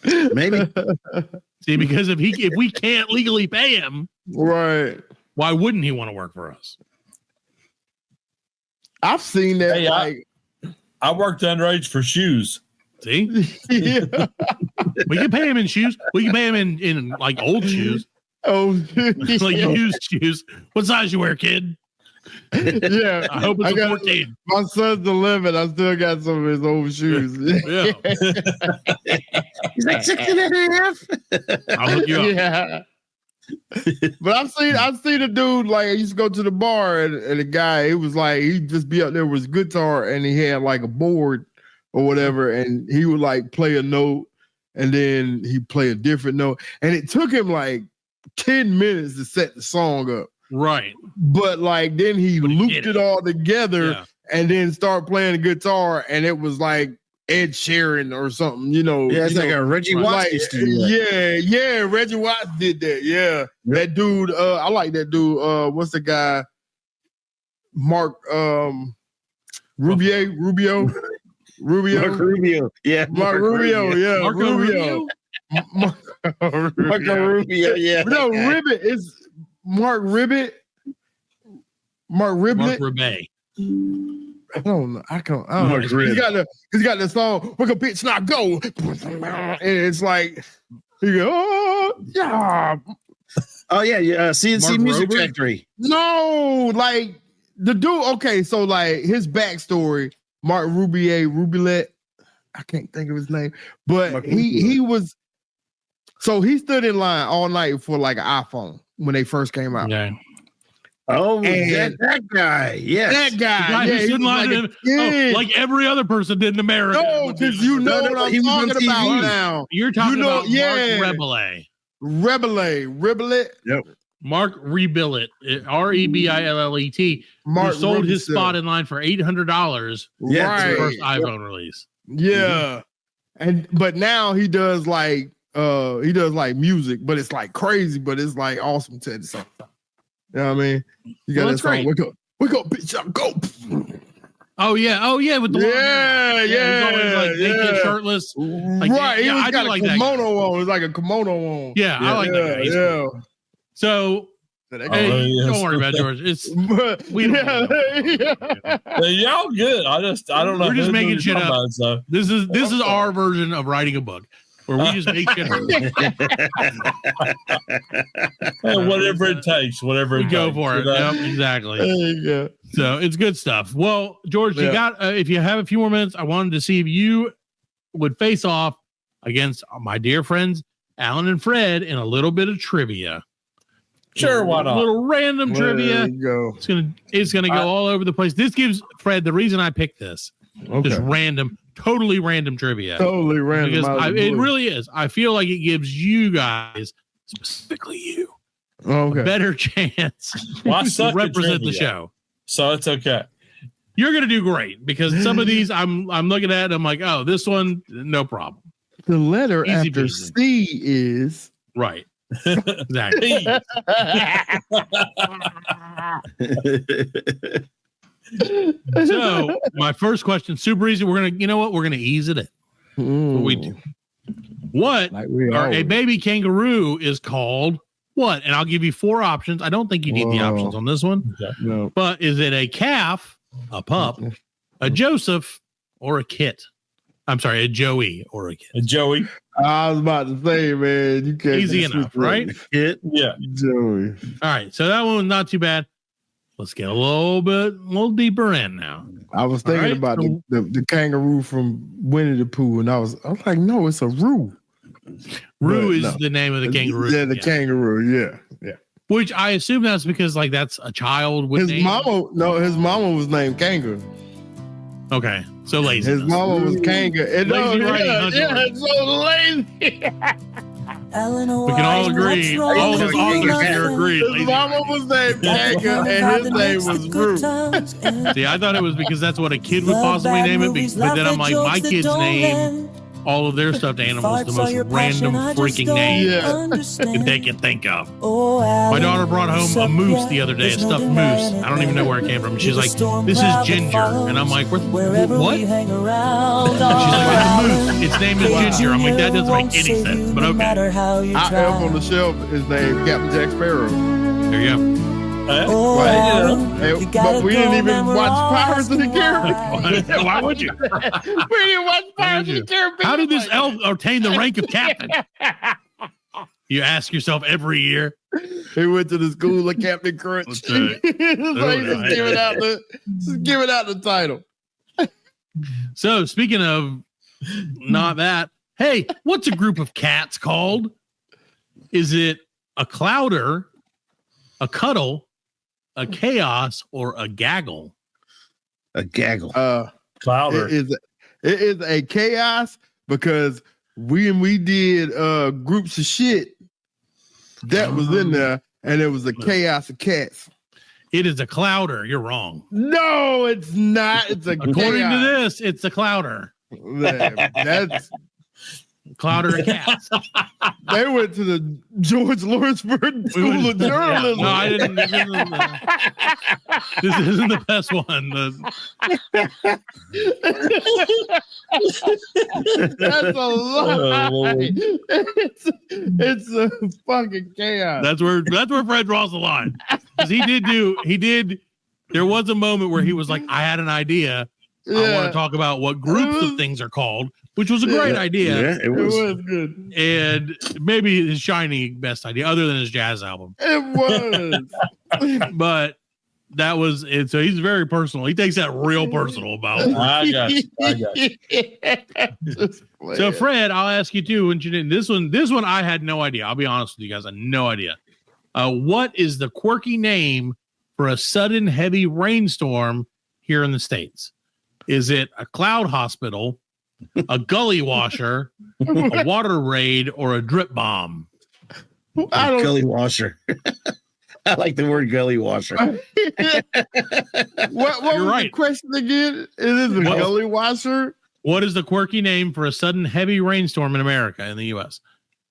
Maybe. See, because if we can't legally pay him, right? Why wouldn't he want to work for us? I've seen that. Hey, I worked underage for shoes. See, we can pay him in shoes. We can pay him in old shoes. Oh, used shoes. What size you wear, kid? Yeah, I hope it's 14. My son's 11. I still got some of his old shoes. Yeah. He's 6.5. I'll hook you up. Yeah. But I've seen a dude I used to go to the bar and a guy, it was he'd just be up there with his guitar and he had a board or whatever, and he would play a note and then he'd play a different note, and it took him 10 minutes to set the song up. Right. But then he looped it all together and then start playing the guitar, and it was like Ed Sheeran or something, you know. Yeah, it's you like know, a Reggie Watts used to do that. Yeah, Reggie Watts did that. Yeah. That dude, I like that dude. What's the guy? Mark Rubio. Mark Rubio. Yeah. Mark Rubio. Yeah. Marco Rubio? Marco Rubio. Yeah. No, Ribbit is Mark Ribbit. Mark Mark Riblet. Ribbet. I don't know. I don't know. He's got the song, "We're gonna bitch not go." And it's like you go, oh yeah. Oh yeah, CNC Mark Music Rober? Factory. No, like the dude, okay, so like his backstory, Mark Rubilet, I can't think of his name, but Mark he was, so he stood in line all night for like an iPhone when they first came out. Okay. Oh, And that guy. Yes. That guy, The guy who he stood in was line like, a kid. like every other person did in America. No, because you know what I'm he was on talking about TV. now. You're talking about yeah. Mark Rebellet. Ribblet. Mark Rebillet, Rebillet. Mark who sold his Rubisil. spot in line for $800 Yeah, Right. for the first iPhone release. Yeah. But now he does like music, but it's like crazy, but it's like awesome to the same time. You know what I mean? You got Well, that that's song. great. We go bitch up, go. Oh yeah, with the long hair. Yeah, He's always like naked, yeah. shirtless. Like, Right. He yeah, was I do got a like that guy. kimono on. It's like a kimono on. Yeah, I like that guy. He's cool. Yeah. So hey, yes. don't worry about it, George. It's But, we don't Hey, y'all good. I don't know. We're just who making you're shit talking up. about, so. this is our version of writing a book where we just make shit up. Whatever it takes, whatever We it go takes, for it. you know? Yep, exactly. there you go. So it's good stuff. Well, George, you Yeah. got if you have a few more minutes, I wanted to see if you would face off against my dear friends Alan and Fred in a little bit of trivia. Sure, why A not? little random trivia. There you go. It's gonna go all over the place. This gives Fred the reason I picked this. Okay. Just random, totally random trivia. Totally random. Because out of the it blue. really is. I feel like it gives you guys, specifically you, Okay. a better chance Well, I to suck at represent the trivia, show. so it's okay. You're gonna do great because some of these I'm looking at and I'm like, oh, this one, no problem. The letter Easy after peasy. C is Right. Exactly. So my first question, super easy. We're gonna ease it in. What we do. What Like we or a always- baby kangaroo is called what? And I'll give you four options. I don't think you need the Whoa. options on this one, No. but is it a calf, a pup, a Joseph, or a kit? I'm sorry, a Joey or a kit. Joey. I was about to say, man, you can't Easy just enough, switch right? it. Yeah. Joey. All right, so that one was not too bad. Let's get a little deeper in now. I was thinking right, about so- the kangaroo from Winnie the Pooh, and I was like, no, it's a roo. Roo But is no. the name of the kangaroo. Yeah, the kangaroo. Yeah. Which I assume that's because like that's a child with His name. mama was named Kanga. Okay, so lazy. His mama was Kanga. And Lazy writing, huh, it's so lazy. We can all agree. All of us authors here agree. His Lazy mama writing. was named Kanga, and his name was Roo. See, I thought it was because that's what a kid would possibly name it, but then I'm like, my kids name all of their stuffed animals the most random freaking name that they can think of. My daughter brought home a moose the other day, a stuffed moose. I don't even know where it came from. She's like, this is Ginger. And I'm like, what? And she's like, it's a moose. Its name is Ginger. I'm like, that doesn't make any sense, but okay. Our elf on the shelf is named Captain Jack Sparrow. There you go. But we didn't even watch Pirates of the Caribbean. Why would you? We didn't watch Pirates of the Caribbean. How did this elf obtain the rank of captain? You ask yourself every year. He went to the school of Captain Crunch. That's right. So he's just giving out the title. So speaking of not that, hey, what's a group of cats called? Is it a clouder, a cuddle, a chaos, or a gaggle? A gaggle. Clouder. It is a chaos because when we did groups of shit, that was in there, and it was a chaos of cats. It is a clouder. You're wrong. No, it's not. It's a According to this, it's a clouder. That's Clouder of cats. they went to the George Lunsford School of Journalism. No, I didn't. This isn't the best one. That's a lie. It's a fucking chaos. That's where Fred draws the line. Because there was a moment where he was like, I had an idea. I want to talk about what groups of things are called, which was a great idea. Yeah, it was good. And maybe his shiny best idea, other than his jazz album. It was. But that was it. So he's very personal. He takes that real personal about it. I got you. So Fred, I'll ask you too. This one I had no idea. I'll be honest with you guys. I had no idea. What is the quirky name for a sudden heavy rainstorm here in the States? Is it a cloud hospital, a gully washer, a water raid, or a drip bomb? gully washer. I like the word gully washer. What was You're right. the question again? Is it a gully washer? What is the quirky name for a sudden heavy rainstorm in America, in the U.S.?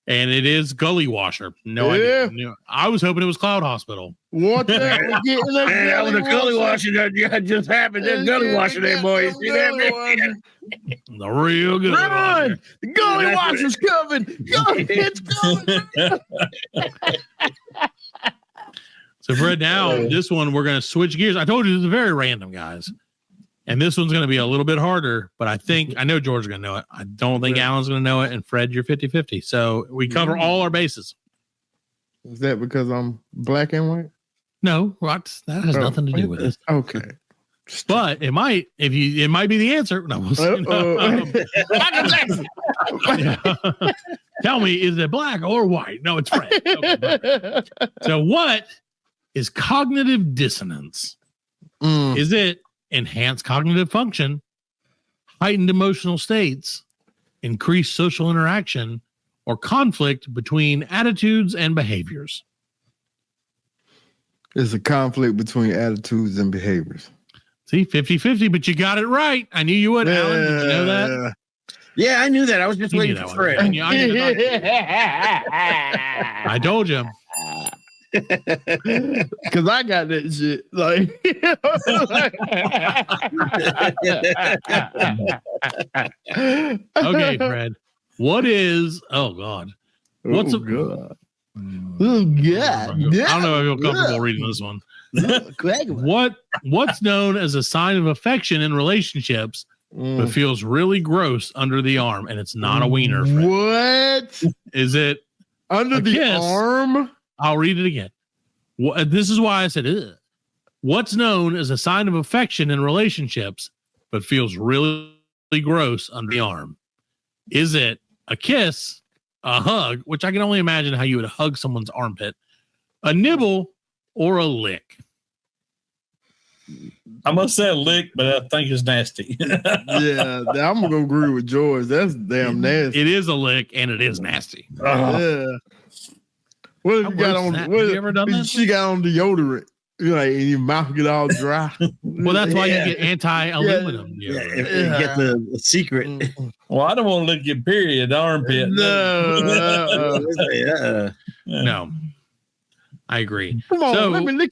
And it is gully washer. No idea. I was hoping it was cloud hospital. What the That was a gully washer that just happened. That gully washer there, boys. See that? The real good Run! The gully washer's coming! It's coming! So Fred, now this one we're going to switch gears. I told you this is very random, guys. And this one's going to be a little bit harder, but I know George's going to know it. I don't think Alan's going to know it. And Fred, you're 50-50. So we cover all our bases. Is that because I'm black and white? No, that has nothing to do with it. Okay. But it might be the answer. No, we'll see. Tell me, is it black or white? No, it's Fred. Okay. So what is cognitive dissonance? Is it enhanced cognitive function, heightened emotional states, increased social interaction, or conflict between attitudes and behaviors? It's a conflict between attitudes and behaviors. See, 50-50, but you got it right. I knew you would, Alan. Did you know that? Yeah, I knew that. I was just waiting for Fred. I told you. Because I got that shit. Like, okay, Fred. What is? Oh God. What's God? Oh God. I don't know if I feel comfortable reading this one. What's known as a sign of affection in relationships, but feels really gross under the arm, and it's not a wiener, Fred. What is it? Under the arm? I'll read it again. This is why I said, ugh. What's known as a sign of affection in relationships, but feels really gross under the arm? Is it a kiss, a hug, which I can only imagine how you would hug someone's armpit, a nibble, or a lick? I must say a lick, but I think it's nasty. Yeah, I'm going to agree with George. That's damn nasty. It is a lick, and it is nasty. Yeah. What have you got on? Have you ever done that? She got on deodorant. You're like, and your mouth get all dry. Well, that's why you get anti-aluminum. Yeah, if you get the secret. Well, I don't want to lick your period armpit. No. I agree. Come on, let me lick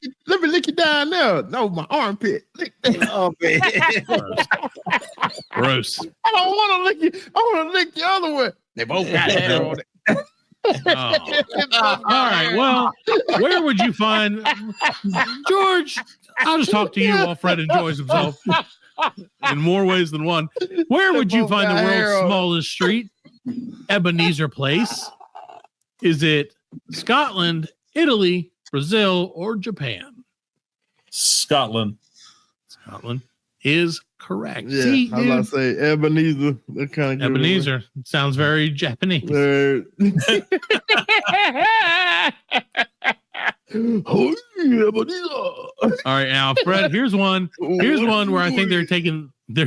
it down there. No, my armpit. Lick that armpit. Gross. I don't want to lick you. I want to lick the other one. They both got hair on it. All right. Well, where would you find George? I'll just talk to you while Fred enjoys himself in more ways than one. Where would you find the world's smallest street? Ebenezer Place? Is it Scotland, Italy, Brazil, or Japan? Scotland. Scotland is correct. Yeah, See, I was about to say Ebenezer. That kind of Ebenezer sounds very Japanese. All right, now Fred, here's one where I think they're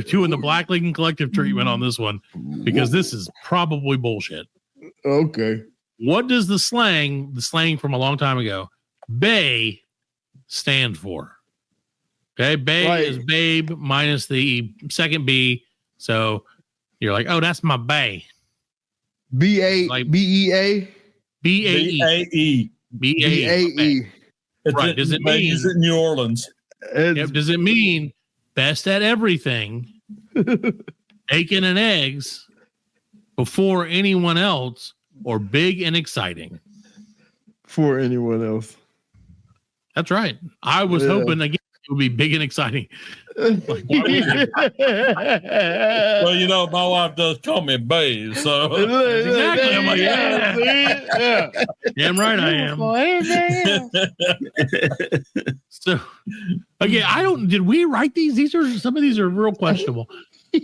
doing the Black Lincoln Collective treatment on this one because this is probably bullshit. Okay. What does the slang from a long time ago, bay, stand for? Okay, bae Right. is babe minus the second B. So you're like, oh, that's my bae. Like- BEA. BAE. BAE. Right. Does it mean is it New Orleans? Yep, does it mean best at everything, bacon and eggs before anyone else, or big and exciting? For anyone else. That's right. I was hoping again it would be big and exciting. Like, why would you- Well, you know, my wife does call me Babe, so Exactly. I'm like, yeah. Damn right I am. So again, did we write these? Some of these are real questionable.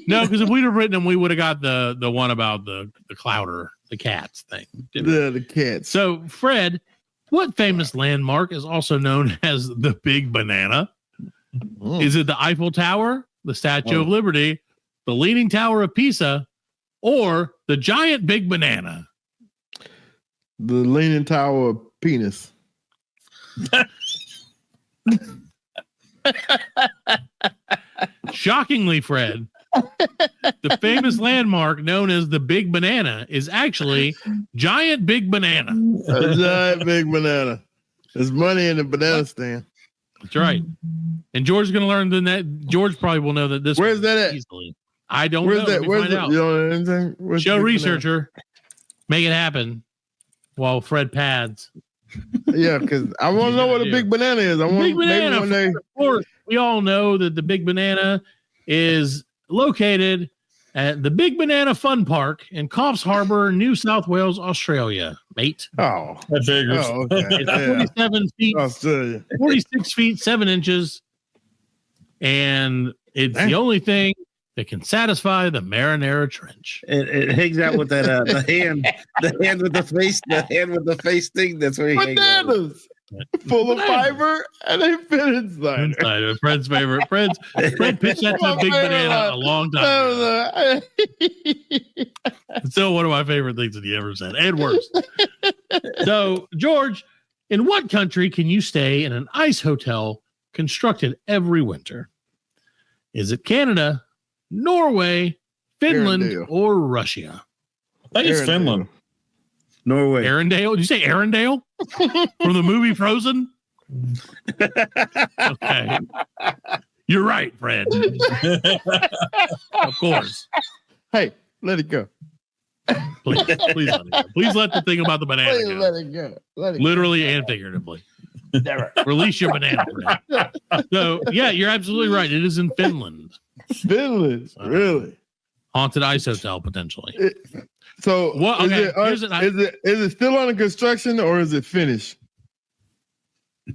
No, because if we'd have written them, we would have got the one about the clouder, the cats thing. The cats. So, Fred, what famous landmark is also known as the Big Banana? Is it the Eiffel Tower, the Statue of Liberty, the Leaning Tower of Pisa, or the giant Big Banana? The Leaning Tower of Penis. Shockingly, Fred, the famous landmark known as the Big Banana is actually giant Big Banana. A giant Big Banana. There's money in the banana stand. That's right. And George's going to learn that. George probably will know that this. Where's that at? Easily. I don't Where's know. that? Let me Where's find that? out. You know anything? Where's Show the Big researcher. Make it happen while Fred pads. Banana? Yeah, because I want to know what a big banana is. I want Big Banana. maybe one day. Of course, we all know that the Big Banana is located at the Big Banana Fun Park in Coffs Harbour, New South Wales, Australia, mate. Oh, that figures. oh, okay. It's Yeah. 47 feet, Australia. 46 feet, 7 inches. And it's the only thing that can satisfy the Marinara Trench. It hangs out with that the hand with the face thing. That's where he hangs out. Bananas full of fiber and they fit inside. Inside, Fred's favorite. Fred pitched that to a Big Banana a long time ago. It's still one of my favorite things that he ever said, and worse. So, George, in what country can you stay in an ice hotel constructed every winter? Is it Canada, Norway, Finland, Arendelle. or Russia? I think it's Arendelle. Finland. Norway. Arendelle? Did you say Arendelle? From the movie Frozen? Okay. You're right, Fred. Of course. Hey, let it go. Please let it go. Please let the thing about the banana Please go. let it go. Let it Literally and figuratively. Release your banana, Fred. So, yeah, you're absolutely right. It is in Finland. Finland, really? Haunted ice hotel, potentially. So, Well, okay, here's is it still under construction or is it finished?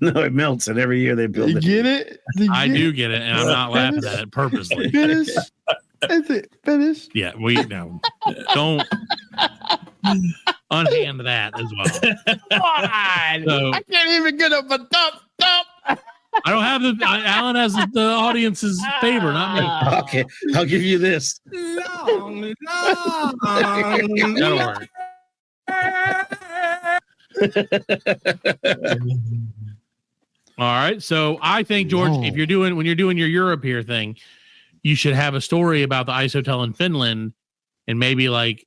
No, it melts, and every year they build You it. get it? I do get it, and I'm not laughing at it purposely. Finish? Is it finished? Yeah, we no. Don't unhand that as well. So, I can't even get up a top. I don't have the Alan has the audience's favor, not me. Okay, I'll give you this. That'll work. All right. So I think, George, Whoa. when you're doing your Europe here thing, you should have a story about the ice hotel in Finland and maybe like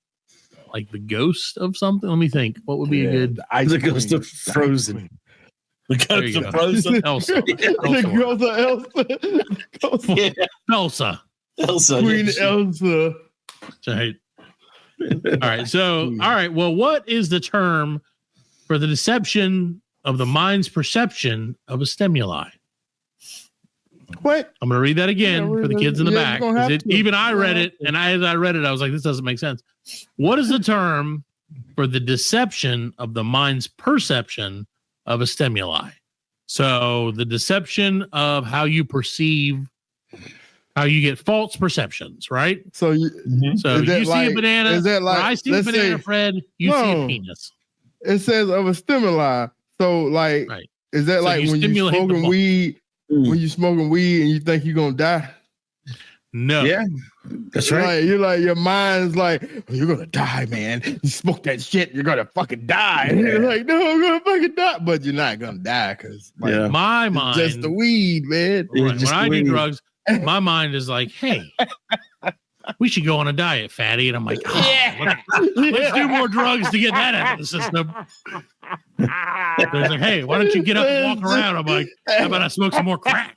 the ghost of something. Let me think. What would be a good The ghost of Frozen. The There you ghost go. of Frozen. Elsa? The girls are Elsa. Elsa. Elsa. Queen Elsa. Right. All right. So, all right. Well, what is the term for the deception of the mind's perception of a stimuli? What? I'm going to read that again Yeah, for the kids in the yeah, back. you're gonna have to. Even I You're read gonna it, and as I read it, I was like, this doesn't make sense. What is the term for the deception of the mind's perception of a stimuli? So the deception of how you perceive, how you get false perceptions, right? So you, So Is that you see like- a banana. is that like- when I see a let's banana, say- Fred, you see a No. penis. it says of a stimuli. So like, Right. is that So like you when you stimulate the smoking ball. weed? When you smoking weed and you think you're gonna die? No. Yeah, that's right. Like, you're like, your mind's like, you're gonna die, man. You smoke that shit, you're gonna fucking die. And you're like, no, I'm gonna fucking die, but you're not gonna die because My mind, just the weed, man. Right, when I do drugs, my mind is like, hey, we should go on a diet, fatty. And I'm like, let's do more drugs to get that out of the system. They're like, hey, why don't you get up and walk around? I'm like, how about I smoke some more crack?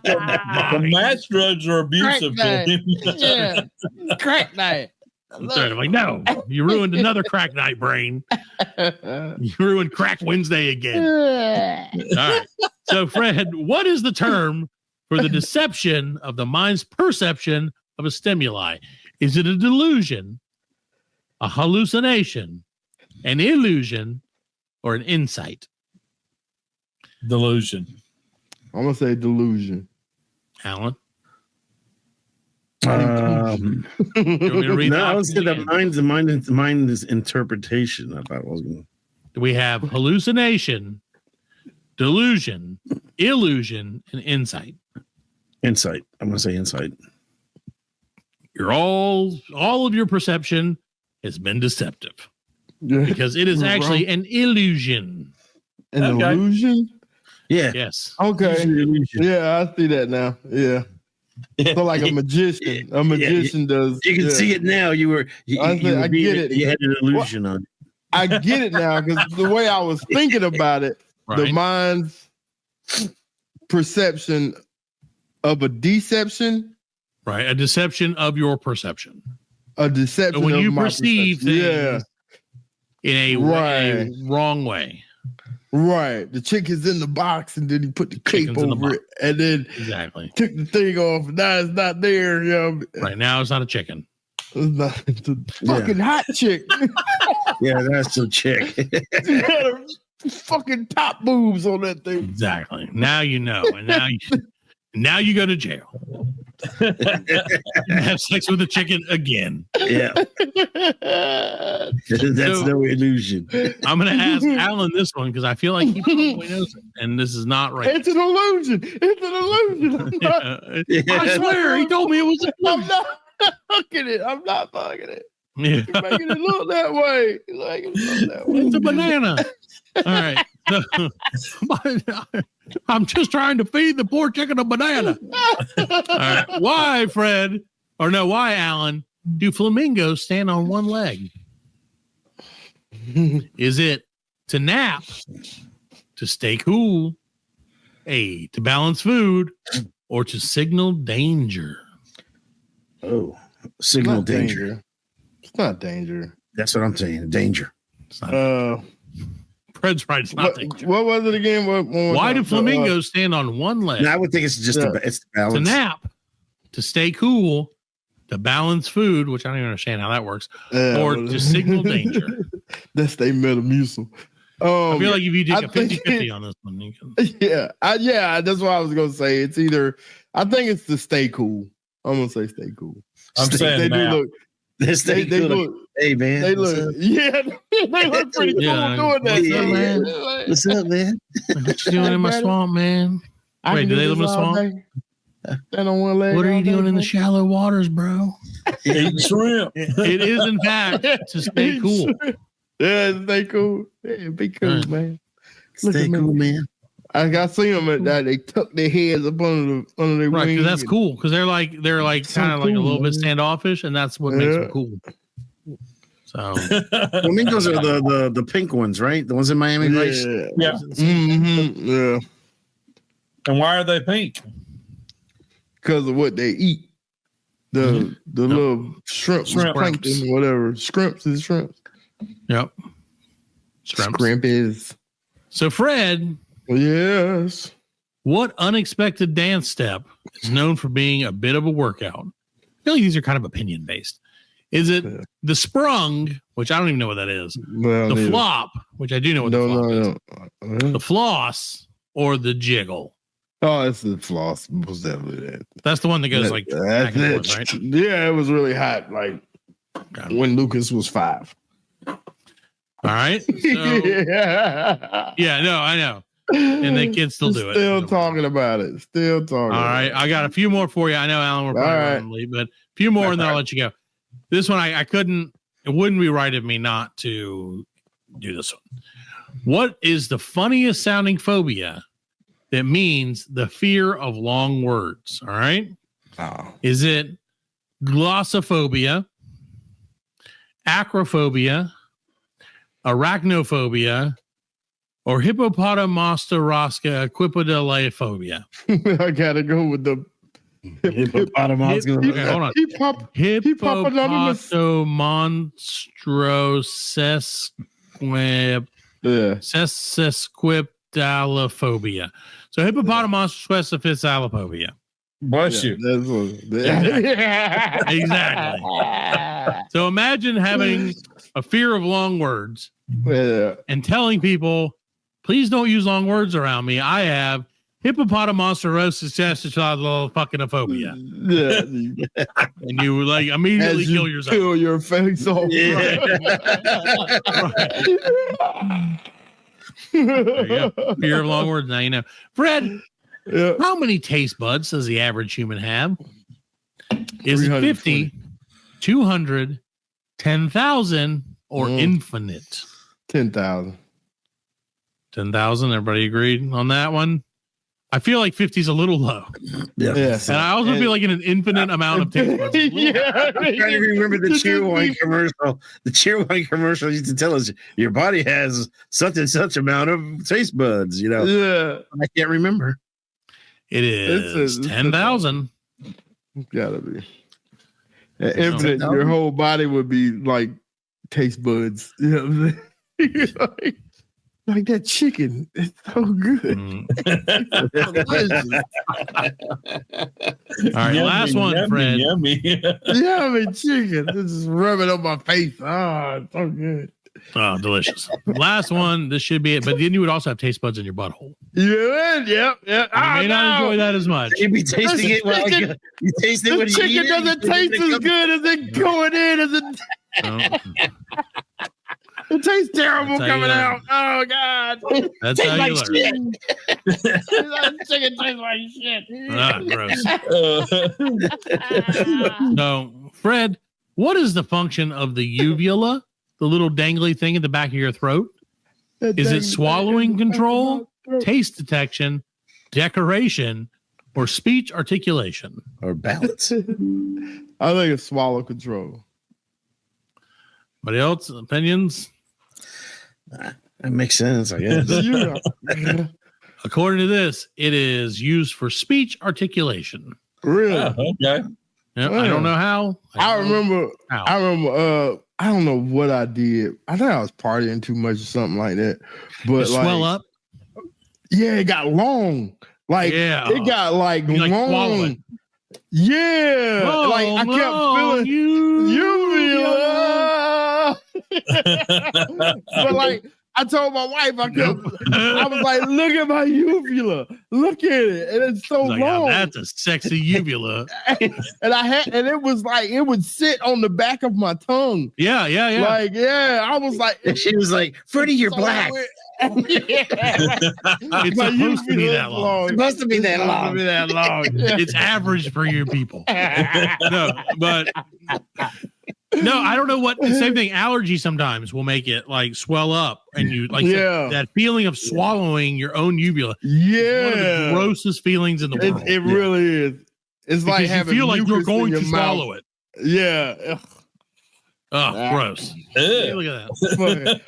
The match drugs are abusive. Yeah, crack night. I'm like, no, you ruined another crack night, brain. You ruined Crack Wednesday again. All right. So, Fred, what is the term for the deception of the mind's perception of a stimuli? Is it a delusion, a hallucination, an illusion, or an insight? Delusion. I'm gonna say delusion. Alan? You want me to read no, I off was saying that again? mind is interpretation. I thought it was going to. We have hallucination, delusion, illusion, and insight. Insight. I'm going to say insight. You're all of your perception has been deceptive because it is actually an illusion. An illusion? Yeah. Yes. Okay. Yeah, I see that now. Yeah. So like a magician. A magician does. You can see it now. I get it. You had an illusion on it. I get it now because the way I was thinking about it, the mind's perception of a deception. Right. A deception of your perception. A deception. So when of you my perceive perception. things in a wrong way. Right. The chick is in the box and then he put the cape over it and then took the thing off. Now it's not there. You know? Right. Now it's not a chicken. It's a fucking hot chick. Yeah, that's a chick. She had her fucking top boobs on that thing. Exactly. Now you know. And now you go to jail. Have sex with a chicken again. Yeah. That's no illusion. I'm going to ask Alan this one because I feel like he probably knows it. And this is not right. It's an illusion. It's an illusion. I swear, he told me it was an illusion. I'm not fucking it. I'm not fucking it. Yeah. You're making it look that way. It's a banana. All right. I'm just trying to feed the poor chicken a banana. All right. Why, Fred? Or no, why, Alan, do flamingos stand on one leg? Is it to nap, to stay cool, to balance food, or to signal danger? Oh, signal danger. It's not danger. That's what I'm saying. Danger. It's not Fred's right. It's not danger. What was it again? Why do flamingos stand on one leg? No, I would think it's just it's the balance. To nap, to stay cool, to balance food, which I don't even understand how that works, or to signal danger. That's their Metamucil. I feel like if you take a 50-50 on this one, you can. Yeah, that's what I was gonna say. It's either I think it's to stay cool. I'm gonna say stay cool. I'm saying they now. do look. They look. Hey man, they look. Yeah, they look pretty cool doing that. What's up, man? What you doing in my swamp, man? Wait, do they live in the swamp? Stand on one leg. What are you doing in the shallow waters, bro? Eating shrimp. It is, in fact, to stay cool. Yeah, stay cool. Yeah, be cool, man. Stay cool, man. I seen them at that. They tuck their heads up under their right, wings. because that's cool. Because they're like kind of like a little bit standoffish, and that's what makes them cool. So flamingos are the pink ones, right? The ones in Miami Vice. Yeah. Mm-hmm. Yeah. And why are they pink? Because of what they eat. The little shrimps, plankton, whatever. Shrimps is shrimps. Yep. Shrimp is. So Fred. Yes. What unexpected dance step is known for being a bit of a workout? I feel like these are kind of opinion based. Is it the sprung, which I don't even know what that is, the flop, which I do know what the flop is, the floss, or the jiggle? Oh, it's the floss. Was definitely that. That's the one that goes like back and forth, right? Yeah, it was really hot, like when Lucas was 5. All right. So, yeah, no, I know. and they kids still do it. Still talking about it. Still talking. All right, I got a few more for you. I know, Alan, we're probably running late, but a few more, and then I'll let you go. This one, I couldn't. It wouldn't be right of me not to do this one. What is the funniest sounding phobia that means the fear of long words? All right. Oh. Is it glossophobia, acrophobia, arachnophobia, or hippopotamonstrosca equipedalophobia? I gotta go with the Hippopotamus. Okay, hold on. Hippopotamonstrosesquipedalophobia. So hippopotamonstrosesquipedalophobia. Bless you. Exactly. So imagine having a fear of long words and telling people, please don't use long words around me. I have hippopotamonstrosesquipedalophobia. And you like immediately kill yourself. Kill your face off. There you go. Fear of long words. Now you know. Fred, how many taste buds does the average human have? Is it 50, 200, 10,000, or infinite? 10,000. 10,000. Everybody agreed on that one? I feel like 50 is a little low. Yeah. And I also feel like in an infinite amount of taste buds. I'm trying to remember the Cheerwine commercial. The Cheerwine commercial used to tell us your body has such and such amount of taste buds, you know. Yeah. I can't remember. It is 10,000. Gotta be. Infinite, your whole body would be like taste buds. You know what I'm saying? like that chicken. It's so good. All right, last one, Fred. Yummy. Yummy chicken. This is rubbing on my face. Oh, it's so good. Oh, delicious. Last one. This should be it. But then you would also have taste buds in your butthole. Yeah, yep. You may not enjoy that as much. You'd be tasting it while you taste it The when you chicken eat it. doesn't taste as good as it going in. As it, it tastes terrible That's how you coming learn. out. Oh, God. That's how you learn. Chicken tastes like shit. Ah, gross. So, Fred, what is the function of the uvula, the little dangly thing at the back of your throat? Is it swallowing control, taste detection, decoration, or speech articulation? Or balance. I think it's swallow control. Anybody else? Opinions? That makes sense, I guess. According to this, it is used for speech articulation. Really? Okay. Yep, I don't know how. I don't know remember. how. I don't know what I did. I think I was partying too much or something like that. But It swell up. Yeah, it got long. Like it got like long. swallowing. Yeah, Oh, like I kept feeling uvula. But like I told my wife, I was like, look at my uvula. Look at it. And it's so Like, long. that's a sexy uvula. and it was like it would sit on the back of my tongue. Yeah. Like, I was like, She was like, Freddie, you're black. It's supposed to be that long. It's supposed to be that long. It's average for you people. No, I don't know what. The same thing. Allergy sometimes will make it like swell up, and you like that feeling of swallowing your own uvula. Yeah, one of the grossest feelings in the world. It really is. It's because like having you feel like you're mucus in going your to swallow it. Yeah. Oh, gross. Hey, look at that.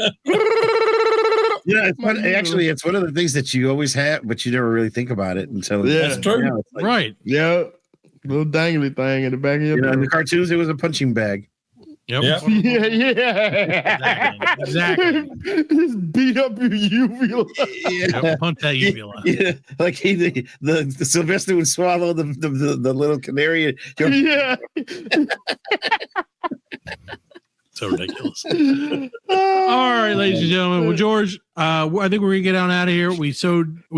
Yeah, actually, it's one of the things that you always have, but you never really think about it until That's true. It's like, Right. Yeah. Little dangly thing in the back of your in the cartoons, it was a punching bag. Yep. Yeah. Exactly. Just beat up your uvula. Yep, punch that uvula. Yeah, like the Sylvester would swallow the little canary. Yeah. So ridiculous. All right, ladies and gentlemen. Well, George, I think we're gonna get on out of here. We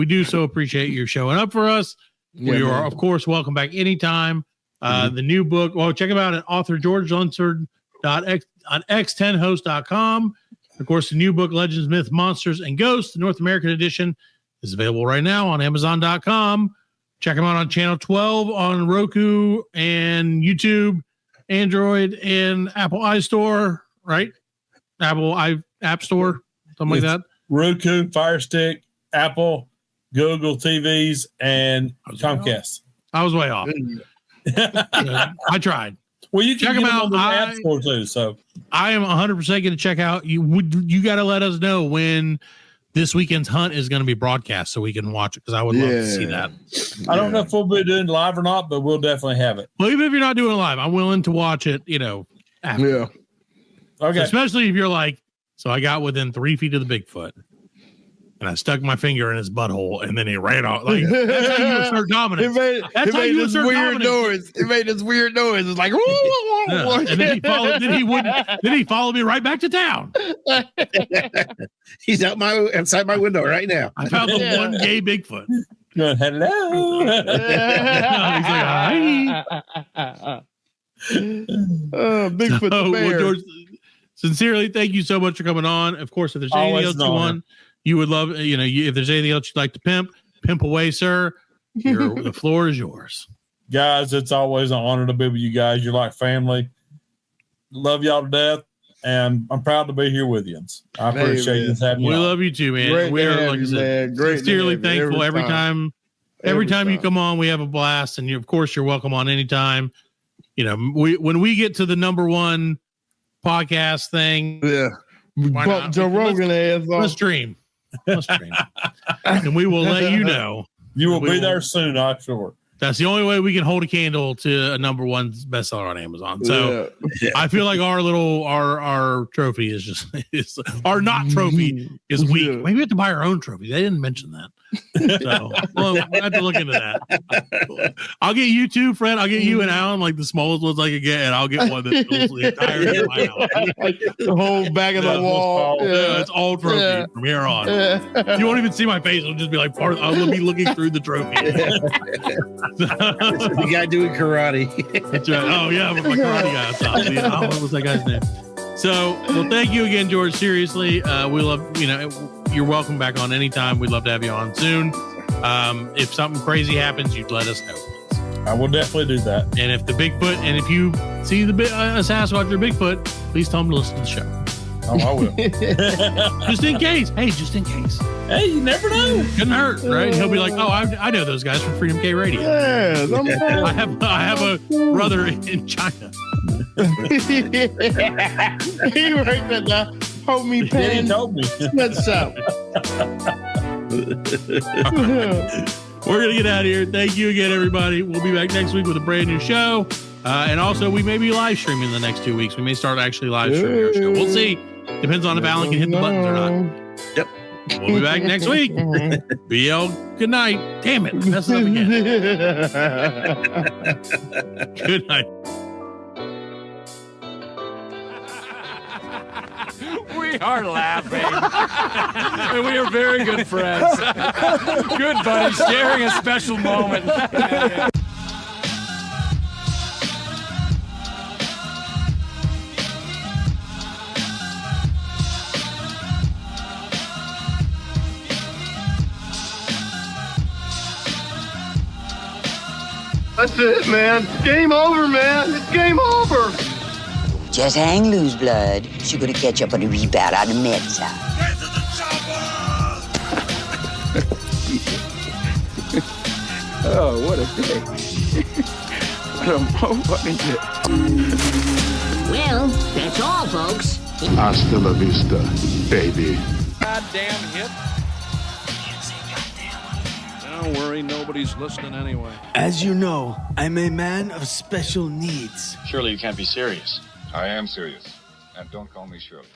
do so appreciate you showing up for us. We are, of course, welcome back anytime. The new book. Well, check them out at author George Lunsford on x10host.com. Of course, the new book, Legends, Myths, Monsters, and Ghosts, the North American edition, is available right now on Amazon.com. Check them out on Channel 12 on Roku and YouTube, Android, and Apple iStore, right? Apple App Store, something like that. Roku, Fire Stick, Apple, Google TVs, and Comcast. I was way off. I tried. Well, you can check them out on the App Store too. So I am 100% going to check out. You got to let us know when this weekend's hunt is going to be broadcast so we can watch it, because I would love to see that. I don't know if we'll be doing live or not, but we'll definitely have it. Well, even if you're not doing it live, I'm willing to watch it, after. Yeah. Okay. So especially if you're like, so I got within 3 feet of the Bigfoot and I stuck my finger in his butthole and then he ran off. Like, that's how you assert dominance. It made this weird noise. It made this weird noise. It's like, yeah. And then he followed me right back to town. He's outside my window right now. I found the one gay Bigfoot. Good. Hello. He's like, hi. Bigfoot the bear. Well, George, sincerely, thank you so much for coming on. Of course, if there's anything else you want, you would love, if there's anything else you'd like to pimp away, sir. The floor is yours. Guys, it's always an honor to be with you guys. You're like family. Love y'all to death. And I'm proud to be here with you. I appreciate you having me. We love you too, man. We are, like I said, sincerely thankful every time you come on. We have a blast, and of course, you're welcome on anytime. When we get to the number one podcast thing, bump Joe Rogan ass off. Let's stream, and we will let you know. You will be there soon, I'm sure. That's the only way we can hold a candle to a number one bestseller on Amazon. So I feel like our trophy is our not trophy is weak. Yeah. Maybe we have to buy our own trophy. They didn't mention that. So we'll have to look into that. I'll get you two, Fred. I'll get you and Alan, like the smallest ones I can get, and I'll get one that fills the entire house. The whole back of the wall. Yeah, it's all trophy from here on. You won't even see my face. It'll just be like I'll be looking through the trophy. The guy doing karate. That's right. Oh yeah, with my karate guy on top. What was that guy's name? So, well, thank you again, George. Seriously, we love. You're welcome back on anytime. We'd love to have you on soon. If something crazy happens, you'd let us know, please. I will definitely do that. And if the Bigfoot, and if you see the Sasquatch or Bigfoot, please tell them to listen to the show. Oh, I will. Just in case. Hey, just in case. Hey, you never know. Couldn't hurt, right? He'll be like, "Oh, I know those guys from Freedom K Radio. Yeah, I have a brother in China." He right there now. Hold me, pen. He told me. What's up? We're gonna get out of here. Thank you again, everybody. We'll be back next week with a brand new show. And also, we may be live streaming the next 2 weeks. We may start actually live streaming our show. We'll see. Depends on if Alan can hit the buttons or not. Yep. We'll be back next week. BL, good night. Damn it. Mess it up again. Good night. We are laughing. And we are very good friends. Good buddies, sharing a special moment. That's it, man. Game over, man. It's game over. Just hang loose, blood. She gonna catch up on the rebound on the meds, huh? Get to the chopper! Oh, what a day. What a fucking day. Well, that's all, folks. Hasta la vista, baby. Goddamn hit. Don't worry, nobody's listening anyway. As you know, I'm a man of special needs. Surely you can't be serious. I am serious. And don't call me Shirley.